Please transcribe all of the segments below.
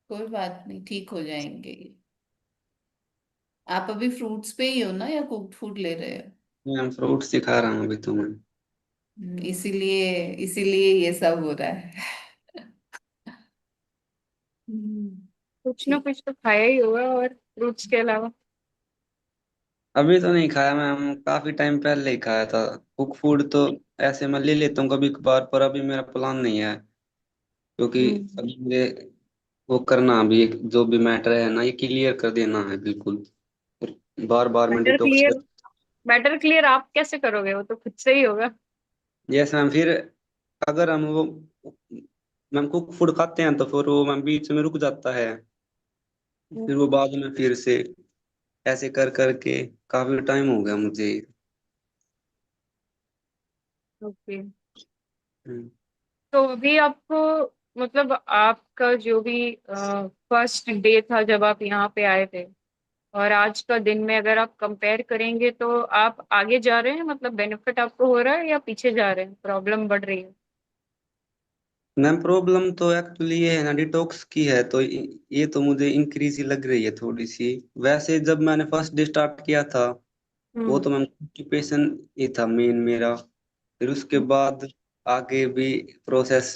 कोई बात नहीं, ठीक हो जाएंगे। आप अभी फ्रूट्स पे ही हो ना, या कुक्ड फूड ले रहे हो? मैं फ्रूट सिखा रहा हूँ अभी तो मैं। इसीलिए इसीलिए ये सब हो रहा है। कुछ ना ठीक। कुछ तो खाया ही होगा और फ्रूट्स के अलावा। अभी तो नहीं खाया मैं, हम काफी टाइम पहले ही खाया था। कुक फूड तो ऐसे मैं ले लेता हूँ कभी कभार, पर अभी मेरा प्लान नहीं है, क्योंकि हम्म। अभी मुझे वो करना, अभी एक जो भी मैटर है ना, ये क्लियर कर देना है बिल्कुल। बार बार मैं matter detox clear, matter clear आप कैसे करोगे? वो तो खुद से ही होगा। जैसे मैम फिर अगर हम वो मैम कुक फूड खाते हैं तो फिर वो मैम बीच में रुक जाता है, फिर वो बाद में फिर से ऐसे कर करके काफी टाइम हो गया मुझे। ओके। हम्म। तो अभी आपको, मतलब आपका जो भी फर्स्ट डे था जब आप यहाँ पे आए थे, और आज का दिन में अगर आप कंपेयर करेंगे तो आप आगे जा रहे हैं? मतलब बेनिफिट आपको हो रहा है या पीछे जा रहे हैं, प्रॉब्लम बढ़ रही है? मैम प्रॉब्लम तो एक्चुअली ये है ना, डिटॉक्स की है, तो ये तो मुझे इंक्रीज ही लग रही है थोड़ी सी। वैसे जब मैंने फर्स्ट डे स्टार्ट किया था, वो हम्म। तो मैम ऑक्यूपेशन ही था मेन मेरा। फिर उसके बाद आगे भी प्रोसेस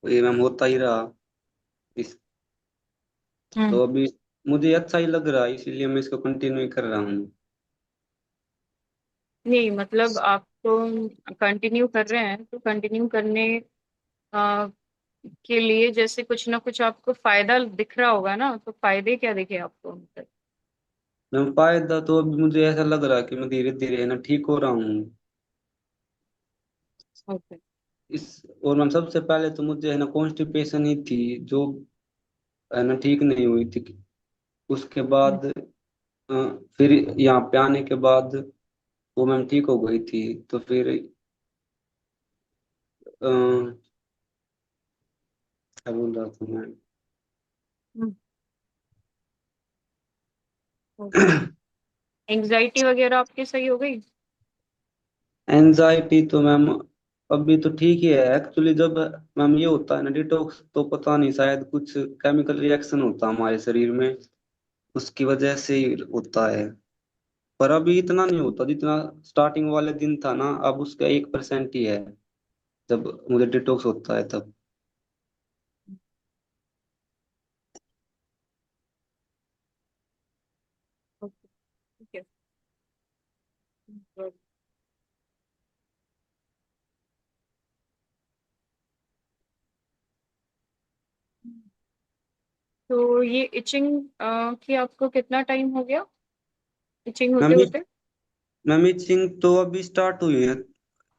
ये मैम होता ही रहा। इस हम्म। तो अभी मुझे अच्छा ही लग रहा है, इसीलिए मैं इसको कंटिन्यू कर रहा हूँ। नहीं, मतलब आप तो कंटिन्यू कर रहे हैं, तो कंटिन्यू करने अ, के लिए जैसे कुछ ना कुछ आपको फायदा दिख रहा होगा ना, तो फायदे क्या दिखे आपको मतलब? मैम फायदा तो अभी मुझे ऐसा लग रहा है कि मैं धीरे धीरे है ना ठीक हो रहा हूँ। ओके। इस और मैम सबसे पहले तो मुझे है ना कॉन्स्टिपेशन ही थी, जो है ना ठीक नहीं हुई थी। उसके बाद अ, फिर यहाँ पे आने के बाद वो मैम ठीक हो गई थी। तो फिर क्या बोल रहा था मैं। ओके। एंजाइटी वगैरह आपकी सही हो गई? एनजाइटी तो मैम अभी तो ठीक ही है एक्चुअली। जब मैम ये होता है ना डिटॉक्स, तो पता नहीं शायद कुछ केमिकल रिएक्शन होता है हमारे शरीर में, उसकी वजह से ही होता है। पर अभी इतना नहीं होता जितना स्टार्टिंग वाले दिन था ना, अब उसका 1% ही है जब मुझे डिटॉक्स होता है तब। ओके। ठीक है। तो ये इचिंग की आपको कितना टाइम हो गया, इचिंग होते मैम होते? मैम इचिंग तो अभी स्टार्ट हुई है,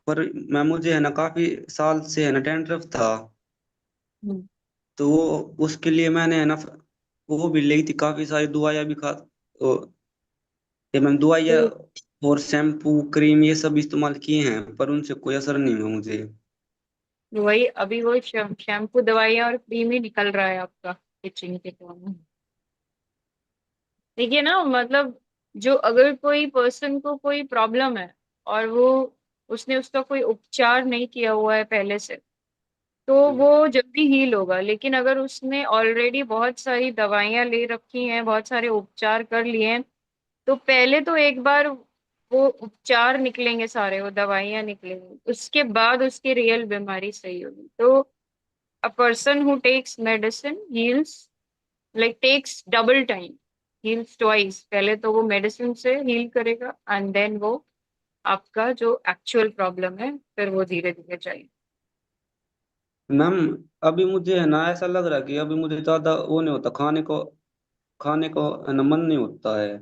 पर मैम मुझे है ना काफी साल से है ना डैंड्रफ था। हम्म। तो वो उसके लिए मैंने है ना वो भी ली थी, काफी सारी दवाइयाँ भी खा ये मैम दवाइयाँ तो और शैम्पू क्रीम ये सब इस्तेमाल किए हैं, पर उनसे कोई असर नहीं हुआ मुझे। वही अभी वो शैम्पू दवाइयाँ और क्रीम ही निकल रहा है आपका इचिंग के फॉर्म में। देखिए ना, मतलब जो अगर कोई पर्सन को कोई प्रॉब्लम है और वो उसने उसका कोई उपचार नहीं किया हुआ है पहले से, तो वो जल्दी हील होगा। लेकिन अगर उसने ऑलरेडी बहुत सारी दवाइयाँ ले रखी हैं, बहुत सारे उपचार कर लिए हैं, तो पहले तो एक बार वो उपचार निकलेंगे सारे, वो दवाइयाँ निकलेंगी, उसके बाद उसकी रियल बीमारी सही होगी। तो a person who takes medicine heals, like takes double time, heals twice. पहले तो वो मेडिसिन से हील करेगा एंड देन वो आपका जो एक्चुअल प्रॉब्लम है फिर वो धीरे धीरे जाएगी। मैम अभी मुझे है ना ऐसा लग रहा है कि अभी मुझे ज्यादा वो नहीं होता, खाने को है ना मन नहीं होता है।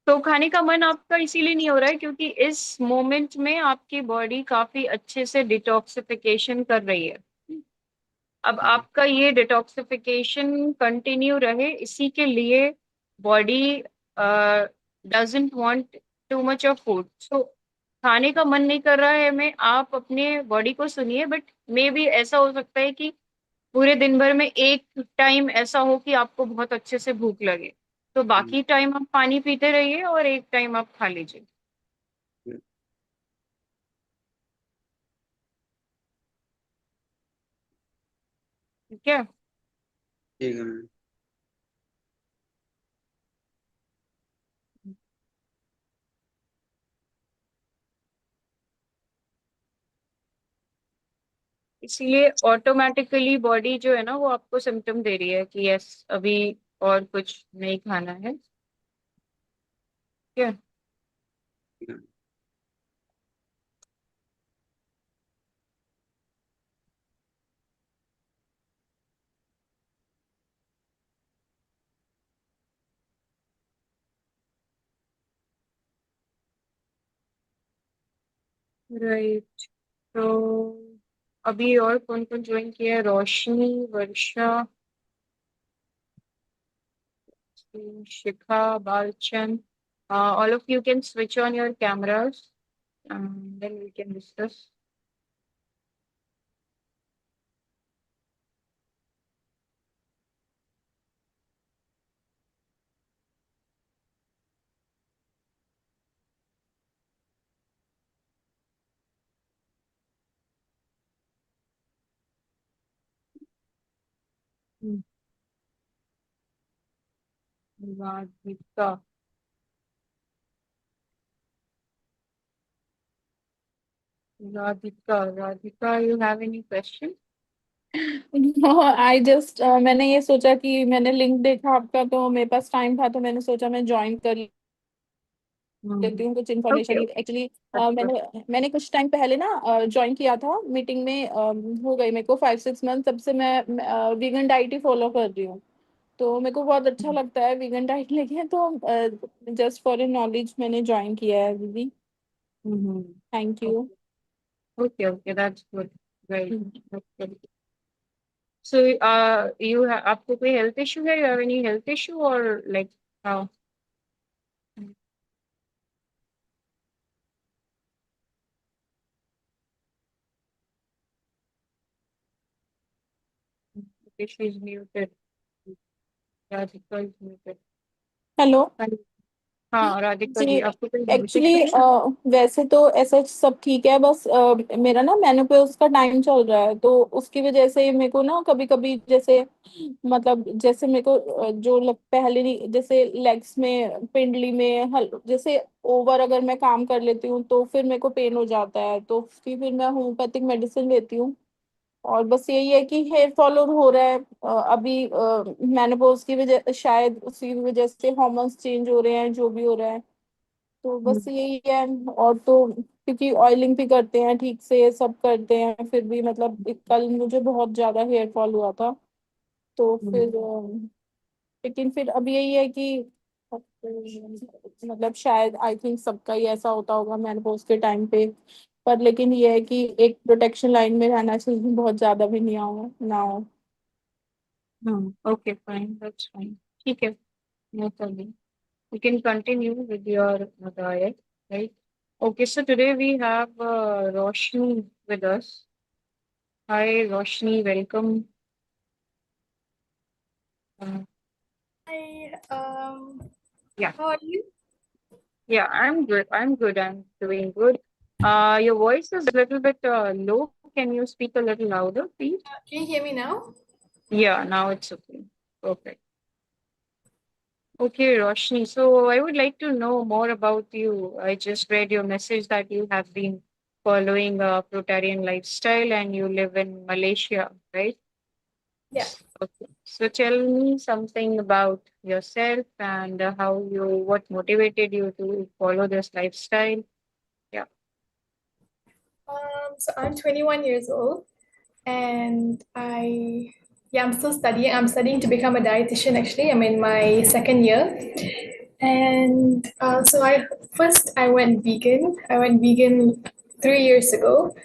तो खाने का मन आपका इसीलिए नहीं हो रहा है क्योंकि इस मोमेंट में आपकी बॉडी काफी अच्छे से डिटॉक्सिफिकेशन कर रही है। अब आपका ये डिटॉक्सिफिकेशन कंटिन्यू रहे, इसी के लिए body doesn't want too much of food. So खाने का मन नहीं कर रहा है हमें, आप अपने बॉडी को सुनिए। बट मे बी ऐसा हो सकता है कि पूरे दिन भर में एक टाइम ऐसा हो कि आपको बहुत अच्छे से भूख लगे, तो बाकी टाइम आप पानी पीते रहिए और एक टाइम आप खा लीजिए। ठीक है। ठीक है मैम। इसीलिए ऑटोमेटिकली बॉडी जो है ना वो आपको सिम्टम दे रही है कि यस अभी और कुछ नहीं खाना है। ठीक है। ठीक है। राइट। तो अभी और कौन कौन ज्वाइन किया है? रोशनी, वर्षा, Shikha, Balchan. All of you can switch on your cameras, then we can discuss. Hmm. Radhika. Radhika, you have any question? I just मैंने ये सोचा कि मैंने लिंक देखा आपका, तो मेरे पास टाइम था तो मैंने सोचा मैं ज्वाइन कर Hmm. लेती हूँ, कुछ Okay, information okay. Actually. That's good. मैंने कुछ टाइम पहले ना ज्वाइन किया था मीटिंग में, हो गई मेरे को 5-6 मंथ, तब से मैं वीगन डाइट ही फॉलो कर रही हूँ। तो मेरे को बहुत अच्छा लगता है वीगन डाइट लेके, तो जस्ट फॉर योर नॉलेज मैंने ज्वाइन किया है दीदी। Mm-hmm. Thank you. Okay, okay, that's good. Right. That's good. So, आपको कोई health issue है? You have any health issue or like how? Okay, she's muted. Radhika is muted. Hello हाँ राधिका जी। जी, आपको कोई हेल्थ एक्चुअली इशू? वैसे तो ऐसा सब ठीक है, बस मेरा ना मेनोपॉज का टाइम चल रहा है, तो उसकी वजह से मेरे को ना कभी कभी जैसे मतलब जैसे मेरे को पहले नहीं, जैसे लेग्स में पिंडली में जैसे ओवर अगर मैं काम कर लेती हूँ तो फिर मेरे को पेन हो जाता है, तो उसकी फिर मैं होम्योपैथिक मेडिसिन लेती हूँ। और बस यही है कि हेयर फॉल और हो रहा है अभी मेनोपॉज की वजह, शायद उसी वजह से हार्मोन्स चेंज हो रहे हैं, जो भी हो रहा है। तो बस यही है। और तो क्योंकि ऑयलिंग भी करते हैं ठीक से, सब करते हैं, फिर भी मतलब कल मुझे बहुत ज्यादा हेयर फॉल हुआ था। तो फिर लेकिन फिर अब यही है कि मतलब शायद आई थिंक सबका ही ऐसा होता होगा मेनोपॉज के टाइम पे। पर लेकिन ये है कि एक प्रोटेक्शन लाइन में रहना चाहिए, बहुत ज्यादा भी नहीं आओ ना हो। Okay fine, that's fine. ठीक है, no problem. You can continue with your diet, right? Okay, so today we have Roshni with us. Hi, Roshni, welcome. Uh, Hi, yeah, how are you? yeah, I'm good. I'm good. I'm doing good. Your voice is a little bit low. Can you speak a little louder, please? Can you hear me now? Yeah, now it's okay. Perfect. Okay, Roshni. So I would like to know more about you. I just read your message that you have been following a fruitarian lifestyle and you live in Malaysia, right? Yeah. Okay. So tell me something about yourself and what motivated you to follow this lifestyle. Yeah. So I'm 21 years old, and I'm still studying. I'm studying to become a dietitian. Actually, I'm in my second year, and so I went vegan. I went vegan 3 years ago.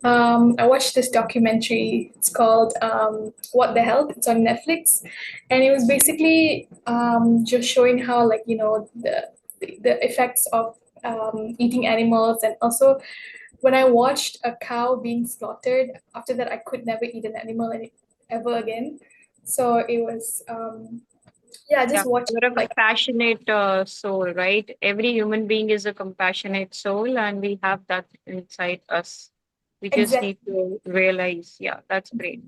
I watched this documentary. It's called "What the Health." It's on Netflix, and it was basically just showing how, like, the effects of eating animals, and also when I watched a cow being slaughtered. After that, I could never eat an animal ever again. So it was Yeah. just watching, You're a like, compassionate soul, right? Every human being is a compassionate soul, and we have that inside us. We just Exactly. need to realize. Yeah, that's great.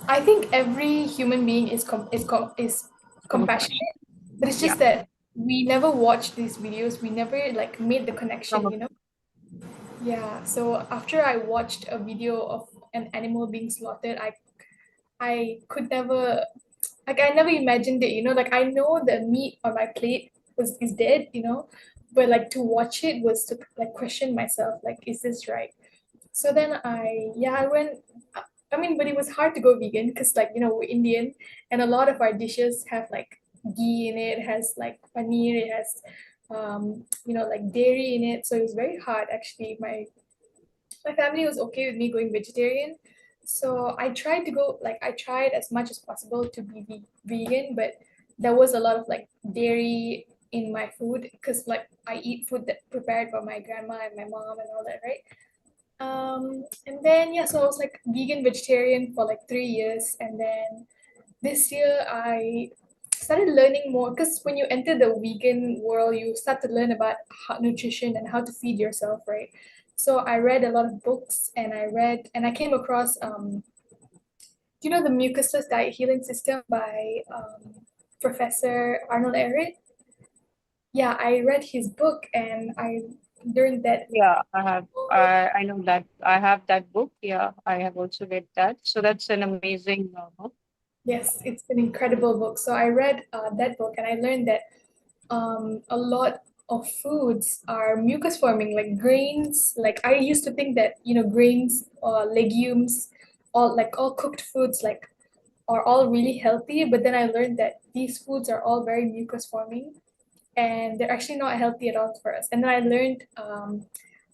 I think every human being is compassionate, but it's Yeah. just that we never watched these videos. We never like made the connection, From you know? Yeah. So after I watched a video of an animal being slaughtered, I could never like I never imagined it, you know, like I know the meat on my plate is dead, you know, but like to watch it was to like question myself, like, is this right? So then I went. I mean, but it was hard to go vegan because, like, you know, we're Indian, and a lot of our dishes have like ghee in it, has like paneer, it has, you know, like dairy in it. So it was very hard actually. My family was okay with me going vegetarian, so I tried to go like I tried as much as possible to be vegan, but there was a lot of like dairy in my food because like I eat food that prepared by my grandma and my mom and all that, right? And then yeah, so I was like vegan vegetarian for like 3 years, and then this year I started learning more because when you enter the vegan world, you start to learn about nutrition and how to feed yourself, right? So I read a lot of books, and I came across you know the mucusless diet healing system by Professor Arnold Ehret. Yeah, I read his book, and I during that. Yeah, I have. I know that I have that book. Yeah, I have also read that. So that's an amazing book. Yes, it's an incredible book. So I read that book, and I learned that a lot of foods are mucus forming, like grains. Like I used to think that you know grains or legumes, all cooked foods, like are all really healthy. But then I learned that these foods are all very mucus forming, and they're actually not healthy at all for us. And then I learned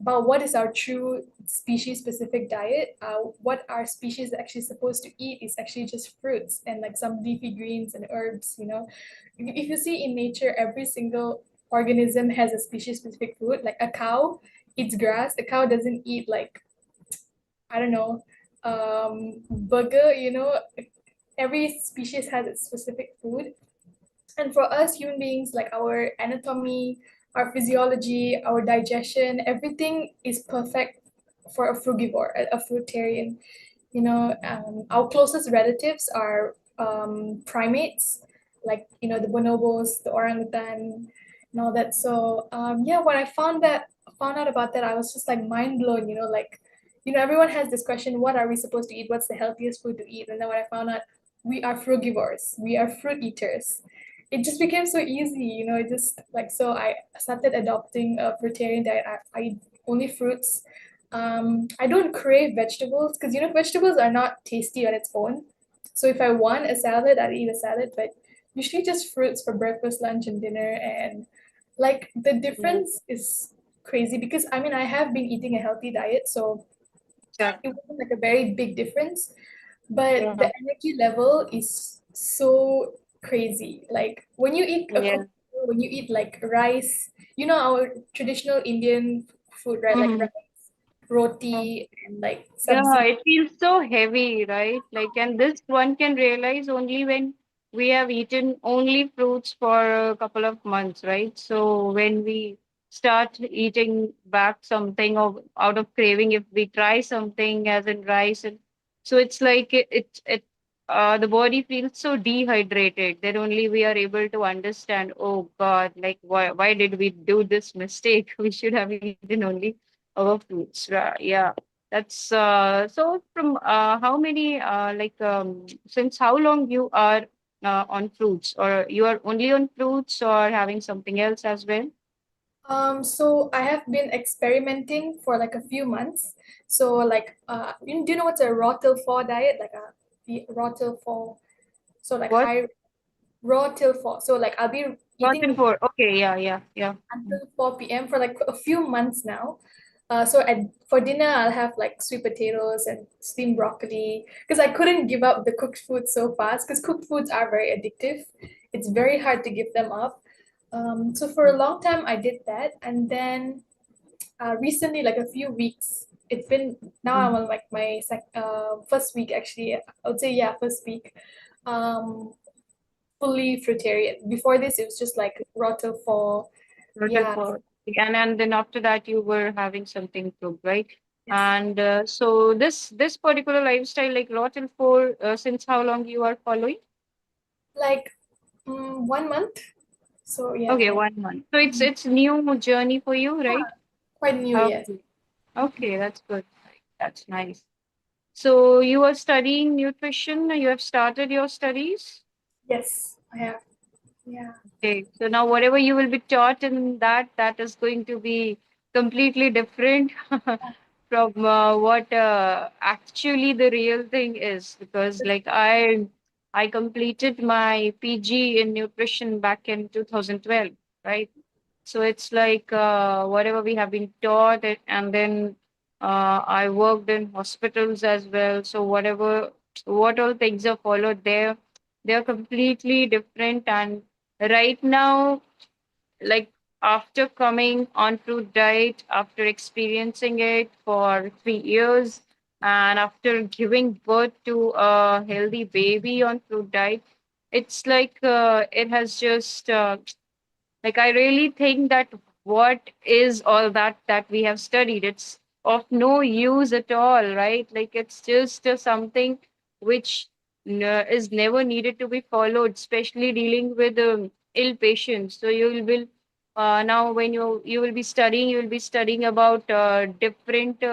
about what is our true species specific diet. What our species are actually supposed to eat is actually just fruits and like some leafy greens and herbs. You know, if you see in nature, every single organism has a species specific food. Like a cow eats grass. A cow doesn't eat like I don't know, burger. You know, every species has its specific food. And for us human beings, like our anatomy, our physiology, our digestion, everything is perfect for a frugivore, a fruitarian. You know, our closest relatives are primates, like you know the bonobos, the orangutan, and all that. So yeah, when I found out about that, I was just like mind blown. You know, like you know everyone has this question: what are we supposed to eat? What's the healthiest food to eat? And then when I found out we are frugivores, we are fruit eaters, it just became so easy, you know. It just like so I started adopting a fruitarian diet. I eat only fruits. I don't crave vegetables because you know vegetables are not tasty on its own. So if I want a salad, I'd eat a salad, but usually just fruits for breakfast, lunch, and dinner. And like the Yeah, difference is crazy because I mean I have been eating a healthy diet, so it exactly. wasn't like a very big difference, but the Yeah, energy level is so crazy. Like when you eat a yeah. cooked meal, when you eat like rice, you know our traditional Indian food, right? Like Mhm. rice, roti, and like Yeah, sabzi. it feels so heavy, right? Like, and this one can realize only when we have eaten only fruits for a couple of months, right? So when we start eating back something of out of craving, if we try something as in rice, and so it's like the body feels so dehydrated. Then only we are able to understand, oh God, like why did we do this mistake? We should have eaten only our fruits. Yeah. That's so from how many since how long you are on fruits, or you are only on fruits or having something else as well? So I have been experimenting for like a few months. So like do you know what's a raw till 4 diet? Like a the raw till 4. So like What? high raw till 4. So like I'll be Cotton eating for okay, yeah, yeah, yeah. until 4 p.m. for like a few months now. For dinner, I'll have like sweet potatoes and steamed broccoli because I couldn't give up the cooked food so fast because cooked foods are very addictive. It's very hard to give them up. So for a long time, I did that. And then recently, like a few weeks, it's been now I'm on like my first week actually. I would say, yeah, first week. Um, Fully fruitarian. Before this, it was just like raw till 4. Cotton Yeah, for and then after that you were having something cooked, right? Yes. And so this particular lifestyle, like raw till 4, since how long you are following? Like 1 month. So yeah, Okay, 1 month. So it's new journey for you, right? quite new, yes. Okay. Okay, that's good. That's nice. So you are studying nutrition. You have started your studies. Yes, I have. Yeah. Okay. So now whatever you will be taught in that, that is going to be completely different from what actually the real thing is. Because like I completed my PG in nutrition back in 2012, right? So it's like whatever we have been taught, and then I worked in hospitals as well. So what all things are followed there, they're completely different. And right now, like after coming on fruit diet, after experiencing it for 3 years, and after giving birth to a healthy baby on fruit diet, it's like it has just like I really think that what is all that we have studied, it's of no use at all, right? Like it's just something which is never needed to be followed, especially dealing with ill patients. So you will now when you will be studying, you will be studying about different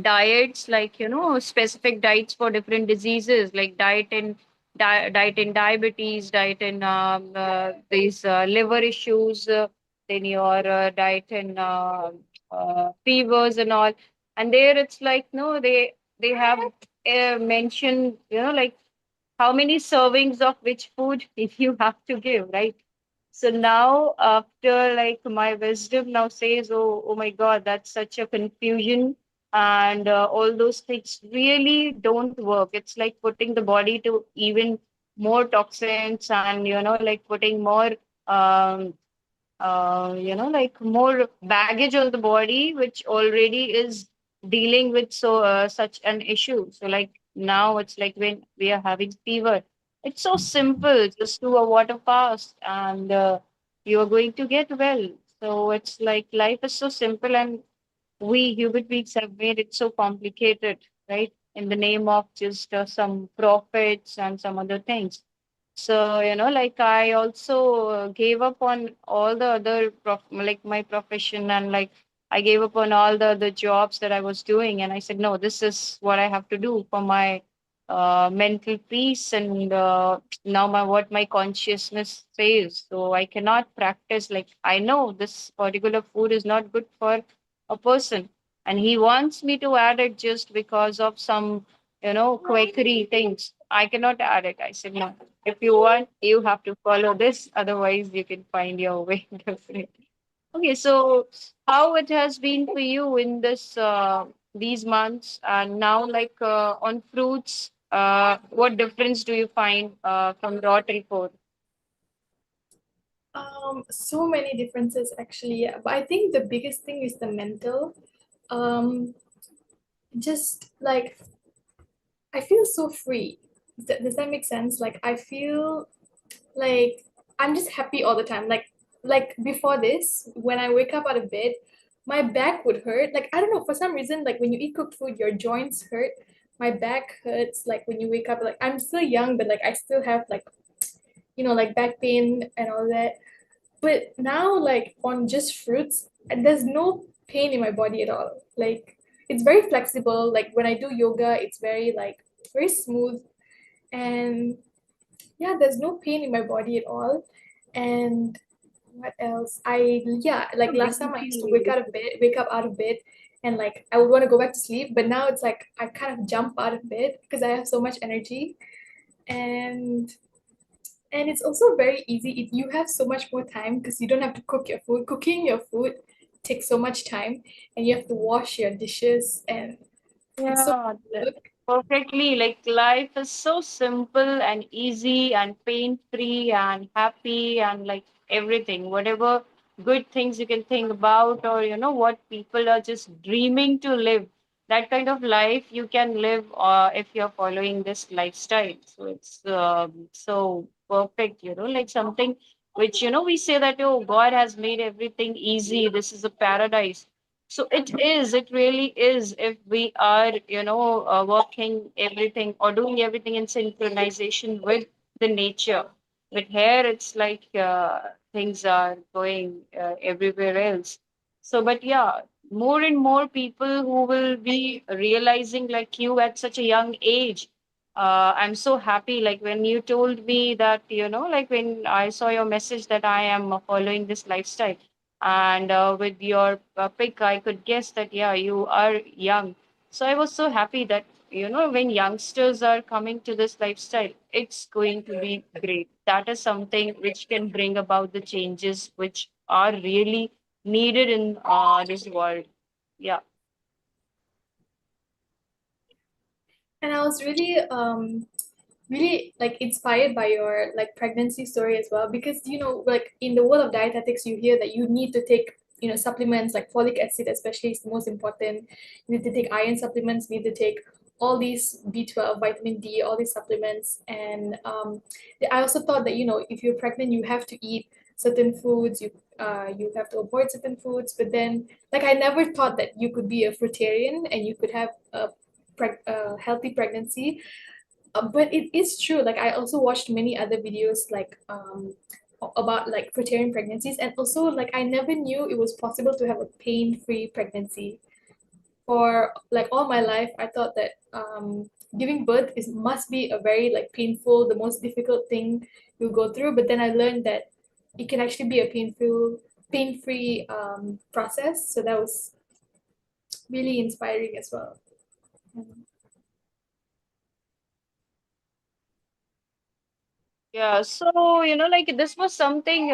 diets, like specific diets for different diseases, like diet in diabetes, diet in these liver issues, then your diet in fevers and all. And there it's like no, they have mentioned, like how many servings of which food if you have to give, right? So now, after like my wisdom now says, oh my God, that's such a confusion, and all those things really don't work. It's like putting the body to even more toxins, and like putting more, um, like more baggage on the body, which already is dealing with such an issue. So like now, it's like when we are having fever, it's so simple. Just do a water fast, and you are going to get well. So it's like life is so simple, and we human beings have made it so complicated, right? In the name of just some profits and some other things. So, like I also gave up on all the other like my profession, and like I gave up on all the other jobs that I was doing, and I said, no, this is what I have to do for my mental peace, and now my what my consciousness says. So I cannot practice, like I know this particular food is not good for a person, and he wants me to add it just because of some quakery things. I cannot add it. I said no, if you want, you have to follow this, otherwise you can find your way. Definitely. Okay, so how it has been for you in this these months, and now like on fruits, what difference do you find from raw till food? So many differences actually, yeah. But I think the biggest thing is the mental. Um, just like I feel so free. Does that make sense? Like I feel like I'm just happy all the time. Like before this, when I wake up out of bed, my back would hurt. Like I don't know, for some reason, like when you eat cooked food, your joints hurt. My back hurts like when you wake up. Like I'm still young, but like I still have like like back pain and all that. But now, like on just fruits, there's no pain in my body at all. Like it's very flexible. Like when I do yoga, it's very like very smooth, and yeah, there's no pain in my body at all. And what else? Yeah, like last time I used to wake up out of bed, and like I would want to go back to sleep, but now it's like I kind of jump out of bed because I have so much energy, and it's also very easy if you have so much more time because you don't have to cook your food. Cooking your food takes so much time, and you have to wash your dishes, and it's so Yeah, good. perfectly. Like life is so simple and easy and pain-free and happy and like everything. Whatever good things you can think about, or what people are just dreaming to live. That kind of life you can live if you're following this lifestyle. So it's so perfect, like something which we say that, oh, God has made everything easy. This is a paradise. So it really is, if we are, working everything or doing everything in synchronization with the nature. With here, it's like things are going everywhere else. So, but yeah, more and more people who will be realizing like you at such a young age. I'm so happy. Like when you told me that, like when I saw your message that I am following this lifestyle, and with your pic I could guess that yeah, you are young. So I was so happy that, when youngsters are coming to this lifestyle, it's going to be great. That is something which can bring about the changes which are really needed in this world. Yeah. And I was really like inspired by your like pregnancy story as well, because like in the world of dietetics you hear that you need to take supplements like folic acid especially is the most important. You need to take iron supplements, you need to take all these B12, vitamin D, all these supplements. And I also thought that if you're pregnant you have to eat certain foods, you have to avoid certain foods. But then like I never thought that you could be a fruitarian and you could have a healthy pregnancy. But it is true. Like I also watched many other videos like about like fruitarian pregnancies, and also like I never knew it was possible to have a pain-free pregnancy. For like all my life, I thought that giving birth is must be a very like painful, the most difficult thing you go through. But then I learned that it can actually be a pain-free process. So that was really inspiring as well. Yeah, so like this was something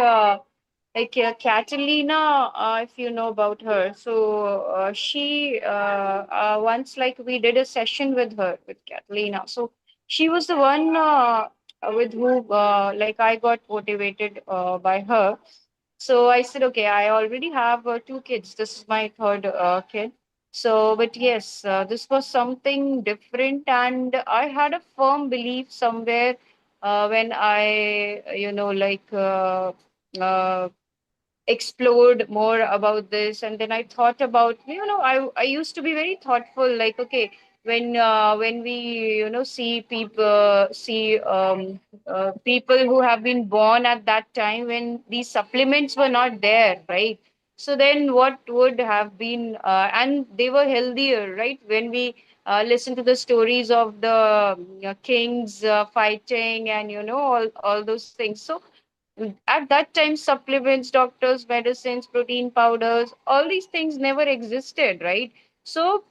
like Catalina, if you know about her. So she once like we did a session with her with Catalina. So she was the one with who like I got motivated by her. So I said, okay, I already have two kids. This is my third kid. So, but yes, this was something different, and I had a firm belief somewhere when I, uh, explored more about this. And then I thought about, I used to be very thoughtful, like, okay, when we see people who have been born at that time when these supplements were not there, right? So then what would have been and they were healthier, right? When we listen to the stories of the kings fighting, and all those things. So at that time, supplements, doctors, medicines, protein powders, all these things never existed, right? So,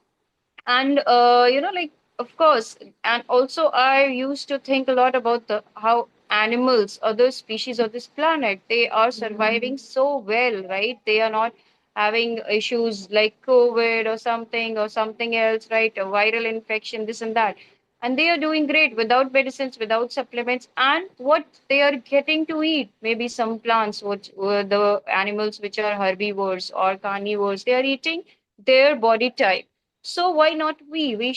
and like, of course, and also I used to think a lot about the how animals, other species of this planet, they are surviving so well, right? They are not having issues like COVID or something else, right? A viral infection, this and that, and they are doing great without medicines, without supplements. And what they are getting to eat, maybe some plants, which the animals which are herbivores or carnivores, they are eating their body type. So why not we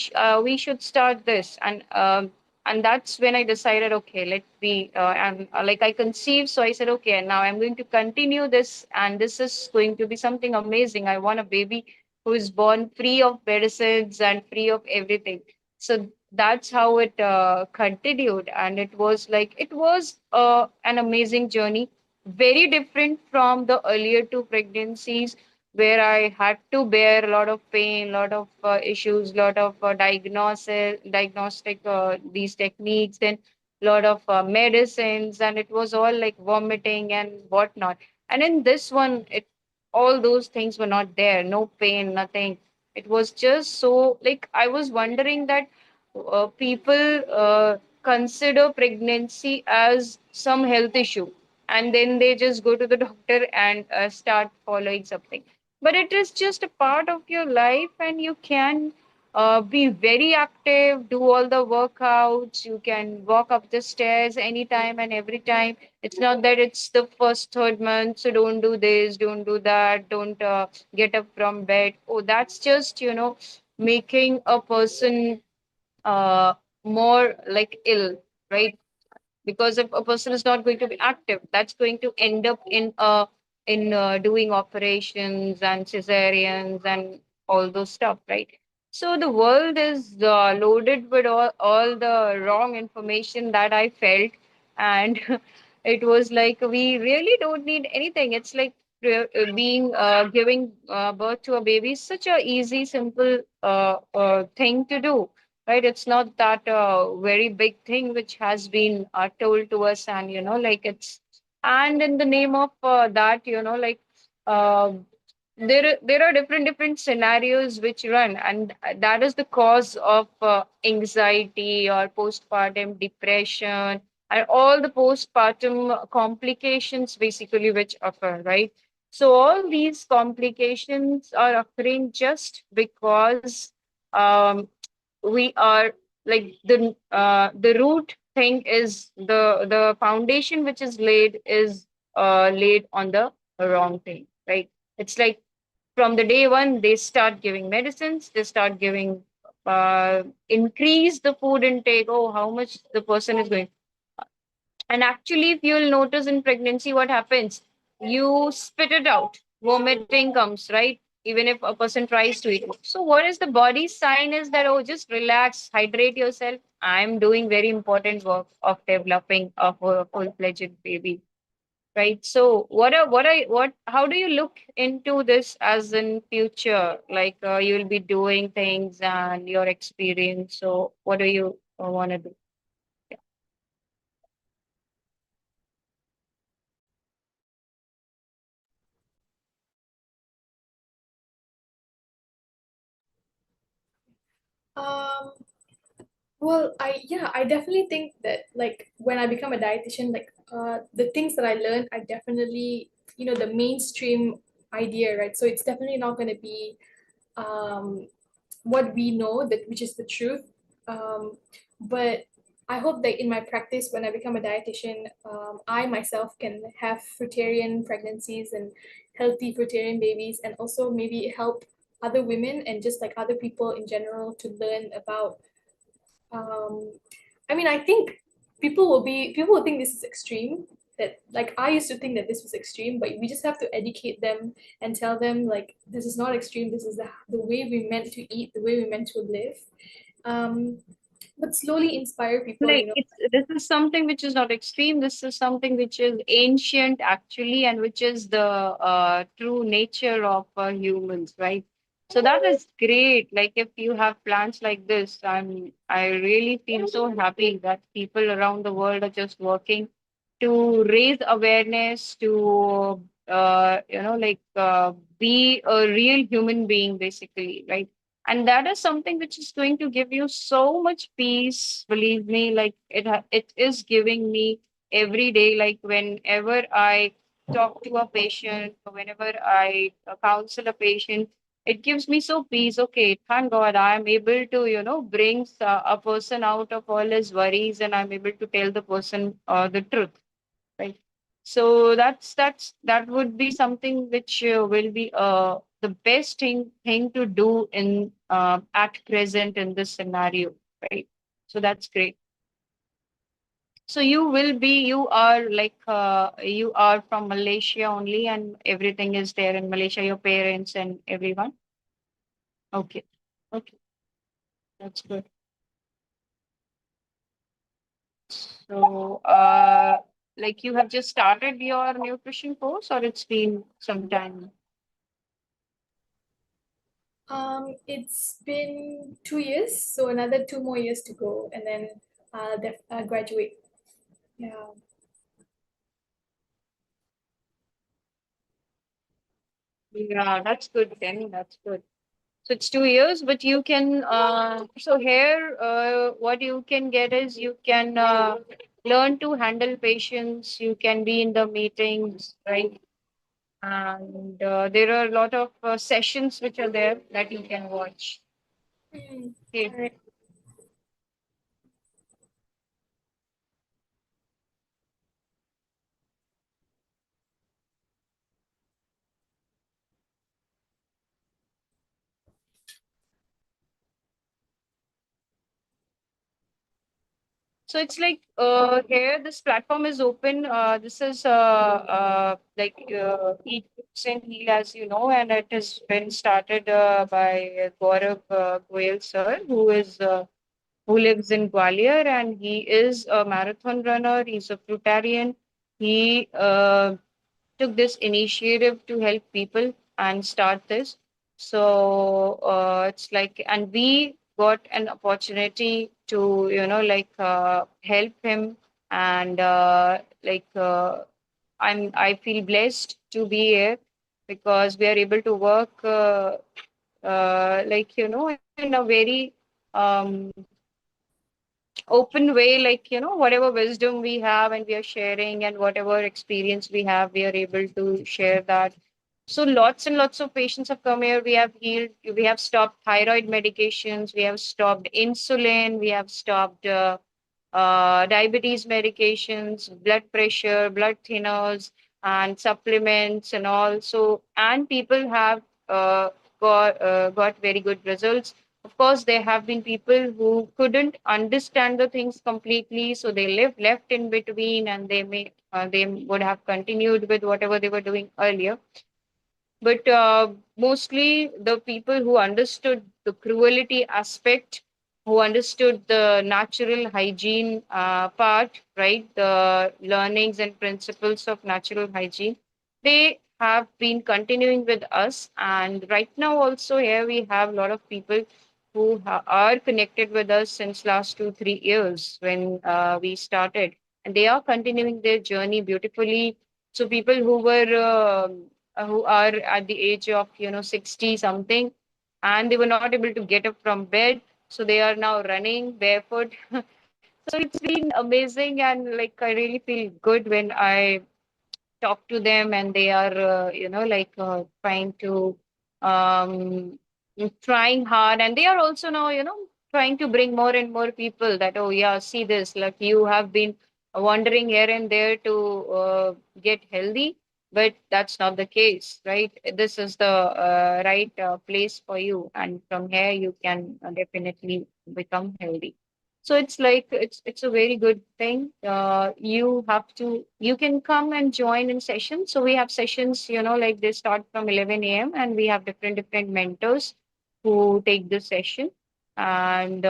should start this. And that's when I decided, okay, let me and like I conceived. So I said, okay, and now I'm going to continue this, and this is going to be something amazing. I want a baby who is born free of medicines and free of everything. So that's how it continued, and it was an amazing journey, very different from the earlier two pregnancies, where I had to bear a lot of pain, a lot of issues, a lot of diagnostic these techniques, then a lot of medicines, and it was all like vomiting and whatnot. And in this one, it all those things were not there, no pain, nothing. It was just so like I was wondering that people consider pregnancy as some health issue, and then they just go to the doctor and start following something. But it is just a part of your life, and you can be very active, do all the workouts, you can walk up the stairs anytime and every time. It's not that it's the first third month, so don't do this, don't do that, don't get up from bed. Oh, that's just making a person uh, more like ill, right? Because if a person is not going to be active, that's going to end up in a in doing operations and cesareans and all those stuff, right? So the world is loaded with all the wrong information that I felt, and it was like we really don't need anything. It's like being giving birth to a baby is such a easy, simple thing to do, right? It's not that very big thing which has been told to us, and like it's, and in the name of that, like uh, there are different scenarios which run, and that is the cause of anxiety or postpartum depression and all the postpartum complications basically which occur, right? So all these complications are occurring just because um, we are like the root thing is the foundation which is laid on the wrong thing, right? It's like from the day one they start giving medicines, they start giving increase the food intake, oh how much the person is going. And actually, if you'll notice in pregnancy, what happens? You spit it out. Vomiting comes, right? Even if a person tries to eat. So, what is the body's sign is that, oh, just relax, hydrate yourself. I'm doing very important work of developing a full-fledged baby, right? So, how do you look into this as in future? Like, you'll be doing things and your experience. So, what do you want to do? Um, well, I definitely think that like when I become a dietitian, like the things that I learned, I definitely, the mainstream idea, right? So it's definitely not going to be um what we know, that which is the truth. But I hope that in my practice, when I become a dietitian, I myself can have fruitarian pregnancies and healthy fruitarian babies, and also maybe help other women and just like other people in general to learn about. Um, I mean, I think people will think this is extreme. That like I used to think that this was extreme, but we just have to educate them and tell them like this is not extreme. This is the way we meant to eat, the way we meant to live. Um, but slowly inspire people, Like it's, this is something which is not extreme, this is something which is ancient actually, and which is the true nature of humans, right? So that is great. Like if you have plans like this, I really feel so happy that people around the world are just working to raise awareness, to like be a real human being basically, right? And that is something which is going to give you so much peace, believe me. Like it is giving me every day, like whenever I talk to a patient, or whenever I counsel a patient, it gives me so peace. Okay, thank God I am able to bring a person out of all his worries, and I'm able to tell the person the truth, right? So that would be something which will be the best thing to do in at present in this scenario, right? So that's great. So you are like you are from Malaysia only, and everything is there in Malaysia, your parents and everyone. Okay, okay, that's good. So like you have just started your nutrition course, or it's been some time? It's been 2 years, so another 2 more years to go, and then graduate. Yeah. Yeah, that's good then. That's good. So it's 2 years, but you can, so here, what you can get is you can learn to handle patients, you can be in the meetings, right? And there are a lot of sessions which are there that you can watch. Okay. All right. So it's like here this platform is open. This is Eat Books and Heal, as you know, and it has been started by Gaurav Goyal sir, who lives in Gwalior, and he is a marathon runner. He's a fruitarian. He took this initiative to help people and start this. So it's like, and we got an opportunity to, help him. And I feel blessed to be here because we are able to work, in a very um, open way, whatever wisdom we have and we are sharing, and whatever experience we have, we are able to share that. So lots and lots of patients have come here. We have healed, we have stopped thyroid medications, we have stopped insulin, we have stopped diabetes medications, blood pressure, blood thinners, and supplements, and all. So, and people have got very good results. Of course, there have been people who couldn't understand the things completely, so they left in between, and they would have continued with whatever they were doing earlier. But mostly the people who understood the cruelty aspect, who understood the natural hygiene part, right? The learnings and principles of natural hygiene, they have been continuing with us. And right now, also, here we have a lot of people who are connected with us since last 2 3 years when we started, and they are continuing their journey beautifully. So people who are at the age of 60 something, and they were not able to get up from bed, so they are now running barefoot. So it's been amazing, and like I really feel good when I talk to them, and they are trying to um trying hard, and they are also now trying to bring more and more people that, oh yeah, see this, like you have been wandering here and there to get healthy, but that's not the case, right? This is the right place for you, and from here you can definitely become healthy. So it's like it's a very good thing. You can come and join in sessions. So we have sessions, like they start from 11 a.m. and we have different mentors who take the session, and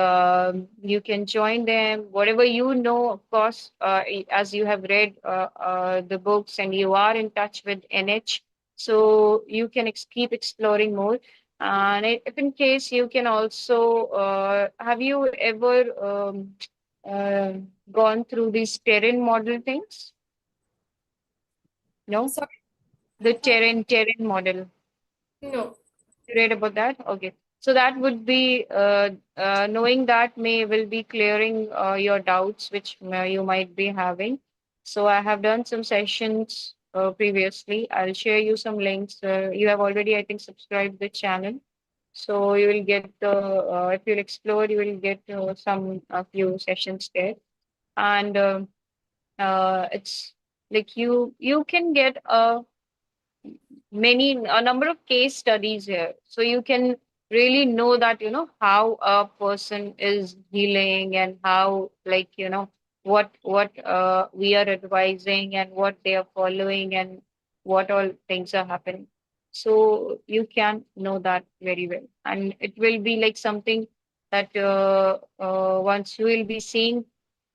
you can join them. Whatever you know, of course, as you have read the books and you are in touch with NH, so you can keep exploring more. And if in case you can also, have you ever uh, gone through these terrain model things? No, Sorry, the terrain model. no. You read about that? Okay. So that would be knowing that will be clearing your doubts which you might be having. So I have done some sessions previously. I'll share you some links. You have already, I think, subscribed the channel. So you will get the if you'll explore, you will get some a few sessions there, and it's like you can get a number of case studies here, so you can really know that how a person is healing, and how, like, what we are advising and what they are following, and what all things are happening. So you can know that very well, and it will be like something that once you will be seeing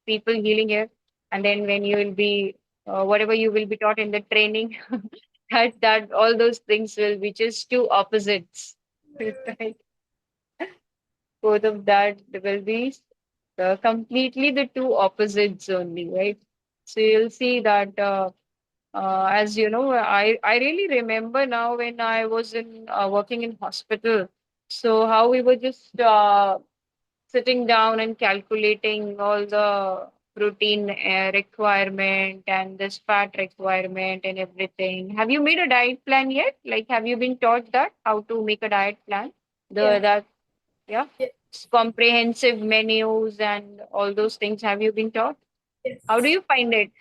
people healing here, and then when you will be whatever you will be taught in the training, that all those things will be just two opposites. Right? Both of that will be completely the two opposites only, right? So you'll see that as you know, I really remember now when I was in working in hospital, so how we were just sitting down and calculating all the protein requirement and this fat requirement and everything. Have you made a diet plan yet? Like, have you been taught that how to make a diet plan? The Yeah. that Yeah, Yeah. comprehensive menus and all those things. Have you been taught? How do Yes. you find it?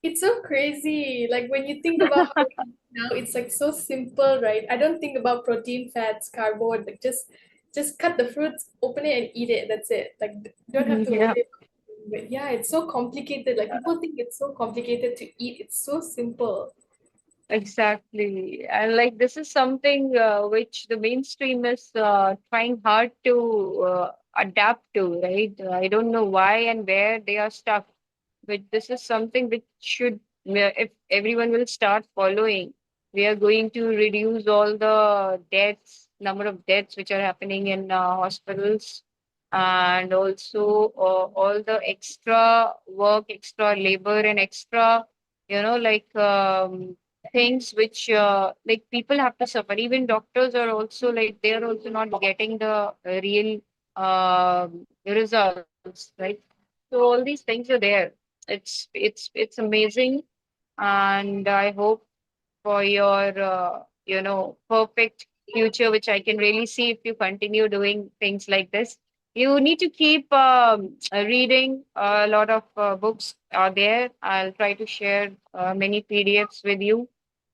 It's so crazy. Like when you think about how we eat now, it's like so simple, right? I don't think about protein, fats, carbo. Like just cut the fruits, open it, and eat it. That's it. Like don't have to Yeah. worry. But yeah, it's so complicated. Like people think it's so complicated to eat. It's so simple. Exactly. And like this is something which the mainstream is trying hard to adapt to, right? I don't know why and where they are stuck, but this is something which should, if everyone will start following, we are going to reduce all the deaths, number of deaths which are happening in hospitals, and also all the extra work, extra labor, and extra, like things which like people have to suffer. Even doctors are also like they are also not getting the real results, right? So all these things are there. It's amazing, and I hope for your perfect future, which I can really see if you continue doing things like this. You need to keep reading. A lot of books are there. I'll try to share many PDFs with you.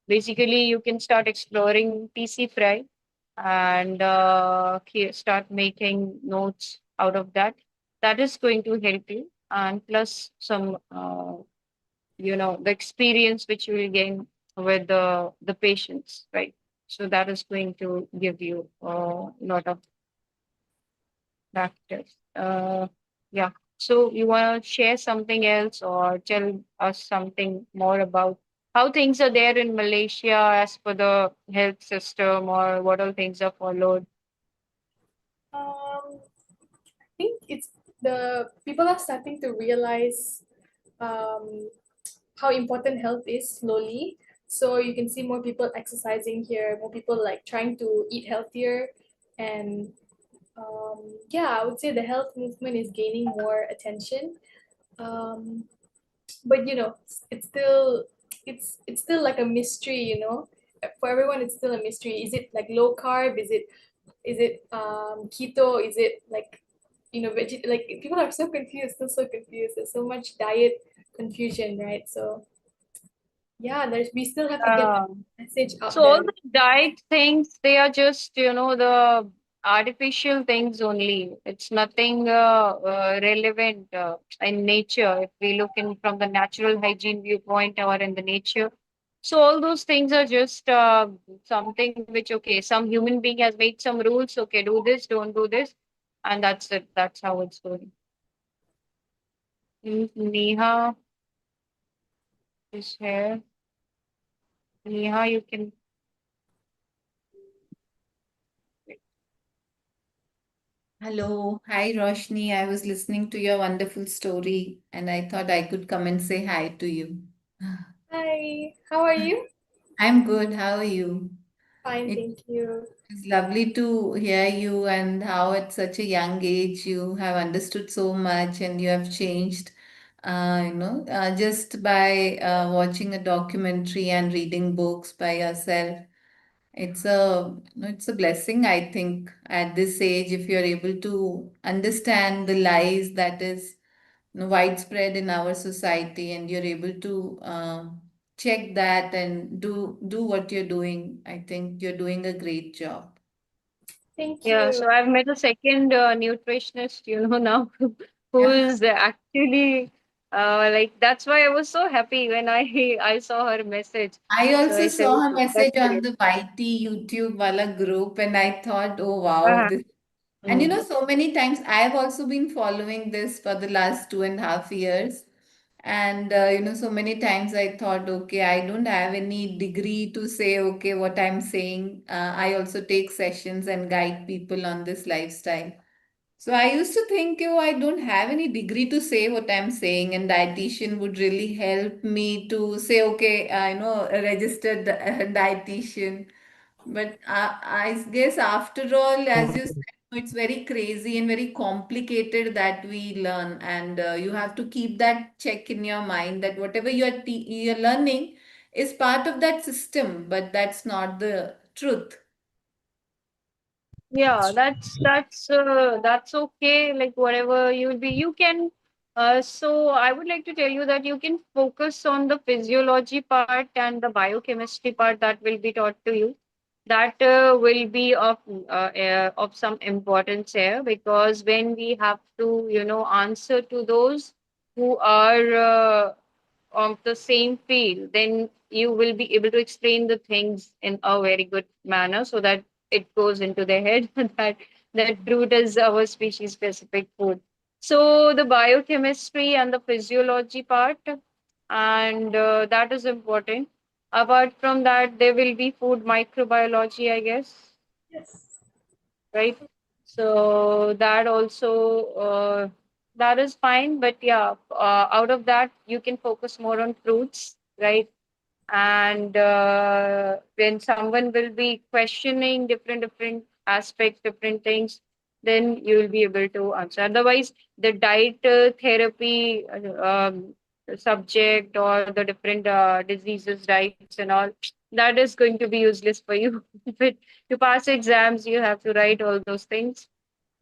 Basically, you can start exploring PC Fry and start making notes out of that. That is going to help you, and plus some the experience which you will gain with the patients, right? So that is going to give you a lot of practice. Yeah. So you want to share something else or tell us something more about how things are there in Malaysia as per the health system, or what all things are followed? I think it's the people are starting to realize how important health is slowly. So you can see more people exercising here, more people like trying to eat healthier, and yeah, I would say the health movement is gaining more attention. Um, but it's still it's still like a mystery. For everyone, it's still a mystery. Is it like low carb? Is it keto? Is it like like people are so confused, still so confused. There's so much diet confusion, right? So yeah, we still have to get Uh, the message out So all there. the diet things, they are just, the artificial things only. It's nothing relevant in nature. If we look in from the natural hygiene viewpoint or in the nature, so all those things are just something which, okay, some human being has made some rules. Okay, do this, don't do this, and that's it. That's how it's going. Neha is here. Neha, you can. Hello. Hi, Roshni. I was listening to your wonderful story and I thought I could come and say hi to you. Hi, how are you? I'm good. How are you? Fine, It thank you. is lovely to hear you and how at such a young age you have understood so much and you have changed, just by watching a documentary and reading books by yourself. It's a blessing, I think, at this age, if you're able to understand the lies that is widespread in our society, and you're able to check that and do what you're doing. I think you're doing a great job. Thank Yeah, you. so I've met a second nutritionist, now, who Yeah. is actually like that's why I was so happy when I saw her message. I So also I said, saw her okay, that's message on great. the YT YouTube Wala group, and I thought, oh wow, Uh-huh. this. And Mm. so many times I've also been following this for the last 2.5 years. And, so many times I thought, okay, I don't have any degree to say, okay, what I'm saying. I also take sessions and guide people on this lifestyle. So I used to think, oh, I don't have any degree to say what I'm saying, and dietitian would really help me to say, okay, a registered dietitian. But I guess after all, as you said, it's very crazy and very complicated that we learn, and you have to keep that check in your mind that whatever you're learning is part of that system, but that's not the truth. Yeah, that's okay. Like whatever you will be, you can. So I would like to tell you that you can focus on the physiology part and the biochemistry part that will be taught to you. That will be of some importance here, because when we have to answer to those who are of the same field, then you will be able to explain the things in a very good manner so that it goes into their head that fruit is our species specific food. So the biochemistry and the physiology part, and that is important. Apart from that, there will be food microbiology, I guess, Yes. right? So that also that is fine, but yeah, out of that you can focus more on fruits, right? And when someone will be questioning different aspects, different things, then you will be able to answer. Otherwise, the diet therapy subject or the different diseases, diets and all, that is going to be useless for you. But to pass exams, you have to write all those things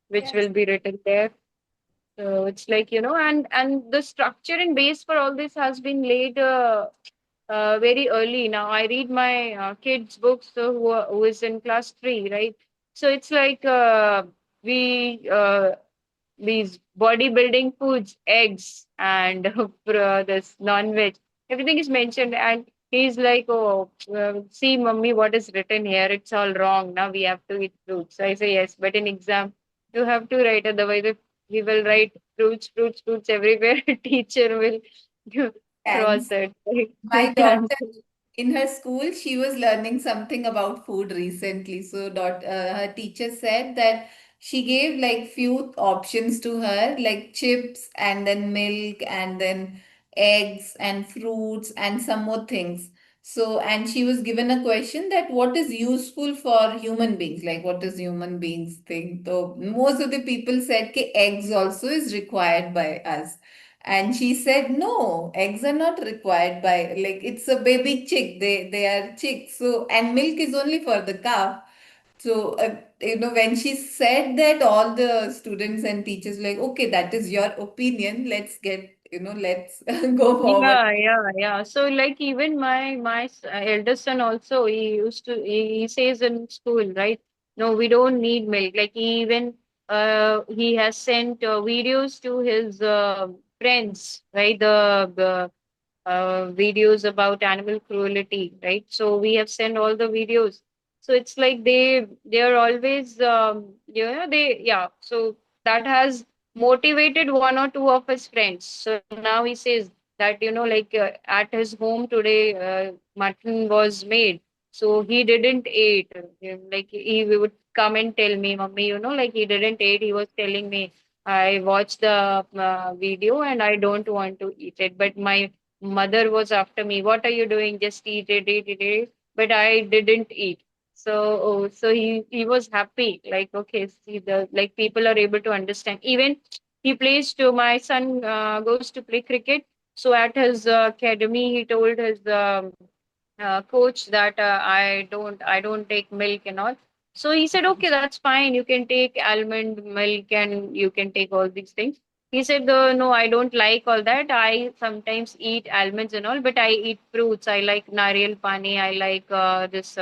which Yes. will be written there. So it's like, and the structure and base for all this has been laid very early. Now I read my kids' books, who is in class three, right? So it's like we these bodybuilding foods, eggs, and this non-veg. Everything is mentioned, and he's like, "Oh, see, mummy, what is written here? It's all wrong. Now we have to eat fruits." So I say, "Yes, but in exam, you have to write. Otherwise, if he will write fruits everywhere, teacher will cross Thanks. it." My Like, daughter in her school, she was learning something about food recently. So, her teacher said that she gave like few options to her, like chips and then milk and then eggs and fruits and some more things. So, and she was given a question that what is useful for human beings, like what does human beings think? So, most of the people said that eggs also is required by us. And she said, no, eggs are not required by, like, it's a baby chick. They are chicks. So, and milk is only for the calf. So, when she said that, all the students and teachers were like, okay, that is your opinion. Let's go forward. yeah. So like even my eldest son also, he says in school, right? No, we don't need milk. Like he has sent videos to his friends, right? The videos about animal cruelty, right? So we have sent all the videos. So it's like they are always they yeah. So that has motivated one or two of his friends. So now he says that like at his home today mutton was made, so he didn't eat. Like he would come and tell me, "Mummy, like he didn't eat. He was telling me I watched the video and I don't want to eat it, but my mother was after me, what are you doing, just eat it, but I didn't eat." So he was happy, like, okay, see, the like people are able to understand. Even he plays to my son goes to play cricket. So at his academy, he told his coach that I don't take milk and all. So he said, okay, that's fine, you can take almond milk and you can take all these things. He said, no, I don't like all that. I sometimes eat almonds and all, but I eat fruits. I like nariyal pani. I like this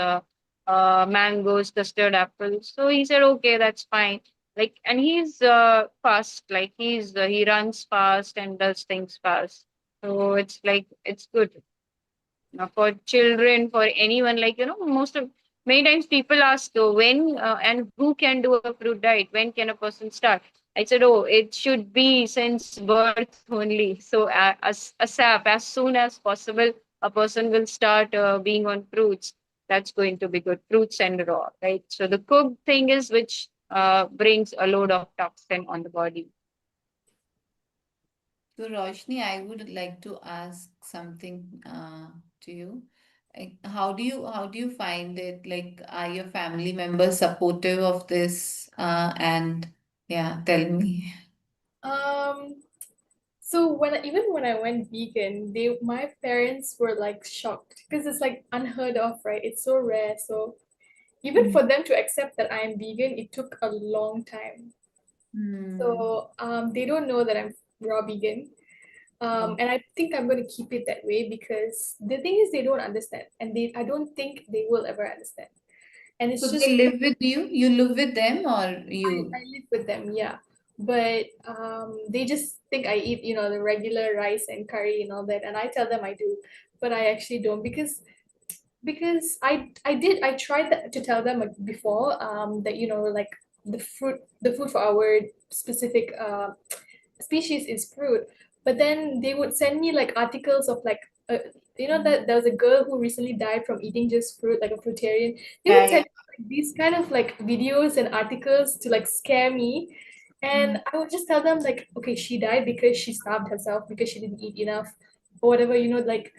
mangoes, custard apples. So he said, okay, that's fine. Like, and he's fast. Like he runs fast and does things fast. So it's like it's good for children, for anyone. Like most of many times people ask, when and who can do a fruit diet? When can a person start? I said, oh, it should be since birth only. So ASAP, as soon as possible, a person will start being on fruits. That's going to be good. Fruits and raw, right? So the cooked thing is which brings a load of toxin on the body. So, Roshni, I would like to ask something to you. Like, how do you find it? Like, are your family members supportive of this? And yeah, tell me. Um, so even when I went vegan, my parents were like shocked because it's like unheard of, right? It's so rare. So even for them to accept that I am vegan, it took a long time. Hmm. So they don't know that I'm raw vegan. Oh. And I think I'm going to keep it that way because the thing is they don't understand, and I don't think they will ever understand. And it's So just they live with you? You live with them or I you? live with them, yeah. but they just think I eat, the regular rice and curry and all that, and I tell them I do, but I actually don't, because I tried to tell them before, that like the food for our specific species is fruit, but then they would send me like articles of like that there was a girl who recently died from eating just fruit, like a fruitarian. They would Yeah, send me, like, these kind of like videos and articles to like scare me, yeah. and I would just tell them like, okay, she died because she starved herself because she didn't eat enough or whatever, like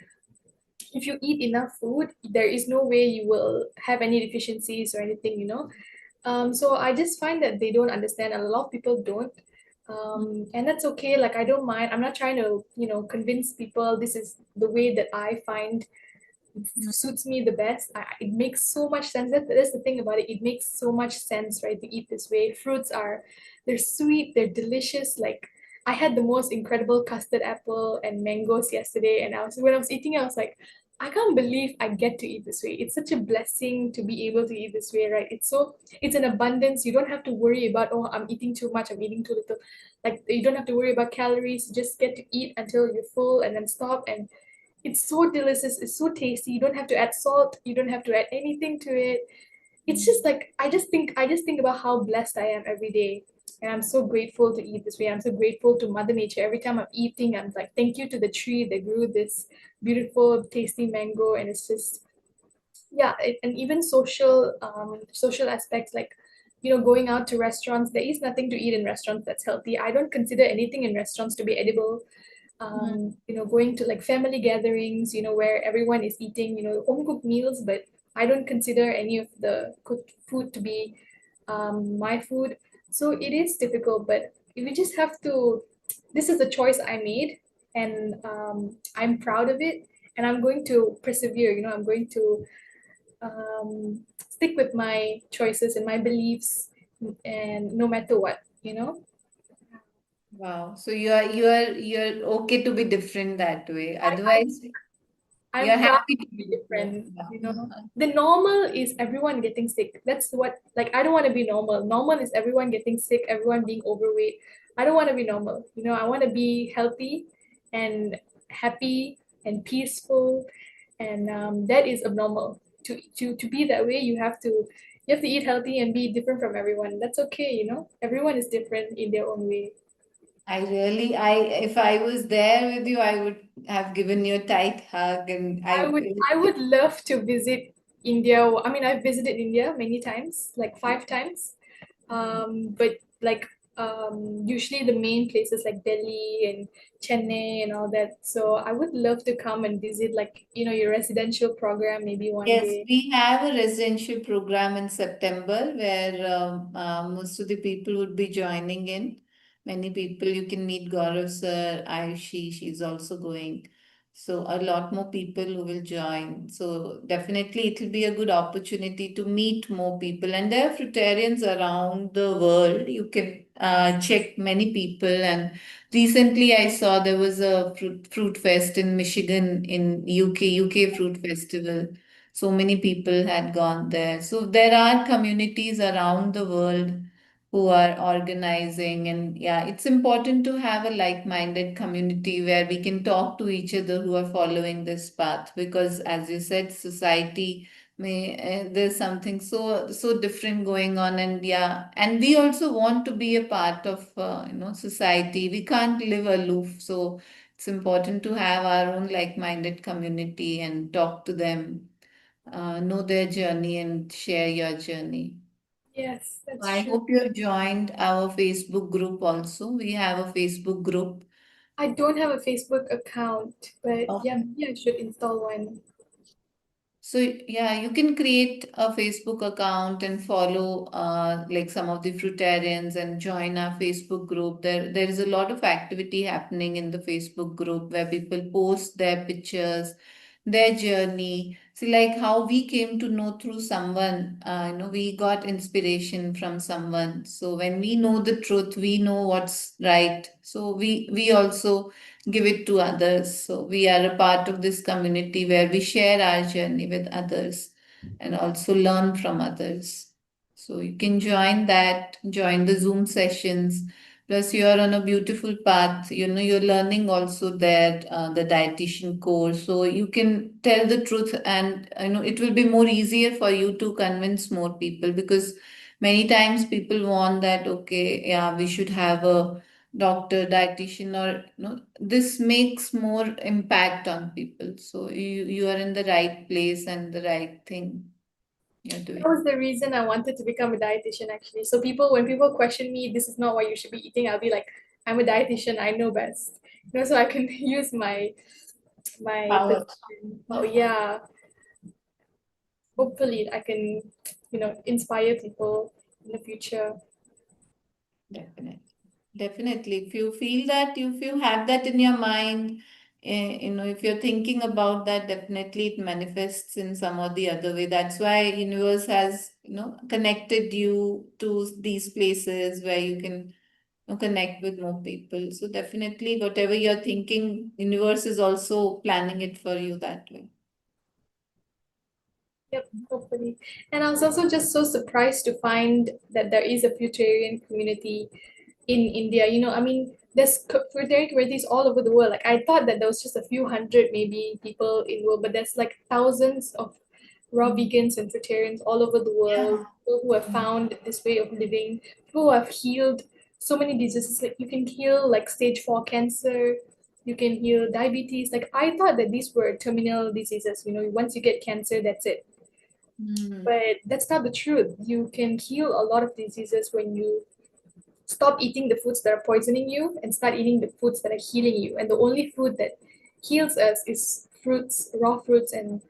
if you eat enough food, there is no way you will have any deficiencies or anything. So I just find that they don't understand, and a lot of people don't. And that's okay. Like, I don't mind. I'm not trying to, convince people this is the way that I find suits me the best. It makes so much sense. That's the thing about it. It makes so much sense, right, to eat this way. They're sweet, they're delicious. Like, I had the most incredible custard apple and mangoes yesterday, and when I was eating, I was like, I can't believe I get to eat this way. It's such a blessing to be able to eat this way, right? It's an abundance. You don't have to worry about, oh, I'm eating too much, I'm eating too little. Like, you don't have to worry about calories. You just get to eat until you're full and then stop, and it's so delicious, it's so tasty. You don't have to add salt, you don't have to add anything to it. It's just like I just think about how blessed I am every day. And I'm so grateful to eat this way. I'm so grateful to Mother Nature. Every time I'm eating, I'm like, thank you to the tree that grew this beautiful, tasty mango. And it's just, yeah, and even social aspects, like, going out to restaurants. There is nothing to eat in restaurants that's healthy. I don't consider anything in restaurants to be edible. Going to like family gatherings, where everyone is eating, home cooked meals, but I don't consider any of the cooked food to be my food. So it is difficult, but we just have to. This is the choice I made, and I'm proud of it, and I'm going to persevere. I'm going to stick with my choices and my beliefs, and no matter what. Wow. So you're okay to be different that way. I, I Otherwise, you're I'm proud happy to to be be different. different. Yeah. The normal is everyone getting sick. That's what, like, I don't want to be normal. Normal is everyone getting sick, everyone being overweight. I don't want to be normal. I want to be healthy and happy and peaceful, and that is abnormal. To be that way, you have to eat healthy and be different from everyone. That's okay. Everyone is different in their own way. If I was there with you, I would have given you a tight hug, and I would love to visit India. I mean, I've visited India many times, like 5 times. But like usually the main places like Delhi and Chennai and all that. So I would love to come and visit, like, your residential program maybe one Yes, day. we have a residential program in September where most of the people would be joining in. Many people, you can meet Gaurav sir, Ayushi, she's also going. So a lot more people who will join. So definitely it will be a good opportunity to meet more people. And there are fruitarians around the world. You can check many people. And recently I saw there was a fruit fest in Michigan in UK Fruit Festival. So many people had gone there. So there are communities around the world who are organizing, and yeah, it's important to have a like-minded community where we can talk to each other who are following this path, because as you said, society may there's something so different going on, and yeah, and we also want to be a part of society. We can't live aloof, so it's important to have our own like-minded community and talk to them, know their journey and share your journey. Yes, that's I true. hope you have joined our Facebook group also. We have a Facebook group. I don't have a Facebook account, but yeah, Okay. maybe I should install one. So yeah, you can create a Facebook account and follow like some of the fruitarians and join our Facebook group. There is a lot of activity happening in the Facebook group where people post their pictures, their journey. See, like how we came to know through someone, we got inspiration from someone. So when we know the truth, we know what's right. So we also give it to others. So we are a part of this community where we share our journey with others and also learn from others. So you can join that, join the Zoom sessions. Plus, you are on a beautiful path. You're learning also that the dietitian course, so you can tell the truth, and it will be more easier for you to convince more people, because many times people want that, okay, yeah, we should have a doctor, dietitian, or this makes more impact on people. So you are in the right place and the right thing you're That doing. was the reason I wanted to become a dietitian actually. So when people question me, this is not what you should be eating, I'll be like, I'm a dietitian, I know best. So I can use my Power. position. Oh yeah, hopefully I can, inspire people in the future. Definitely. Definitely. If you feel that, if you have that in your mind, if you're thinking about that, definitely it manifests in some or the other way. That's why universe has, connected you to these places where you can connect with more people. So definitely whatever you're thinking, universe is also planning it for you that way. Yep, hopefully. And I was also just so surprised to find that there is a Fruitarian community in India. I mean, there's Fruitarian communities all over the world. Like I thought that there was just a few hundred maybe people in the world, but there's like thousands of raw vegans and fruitarians all over the world, Yeah. people who have found this way of living, people who have healed so many diseases. Like you can heal like stage 4 cancer, you can heal diabetes. Like I thought that these were terminal diseases. Once you get cancer, that's it. Mm. But that's not the truth. You can heal a lot of diseases when you stop eating the foods that are poisoning you and start eating the foods that are healing you. And the only food that heals us is fruits, raw fruits, and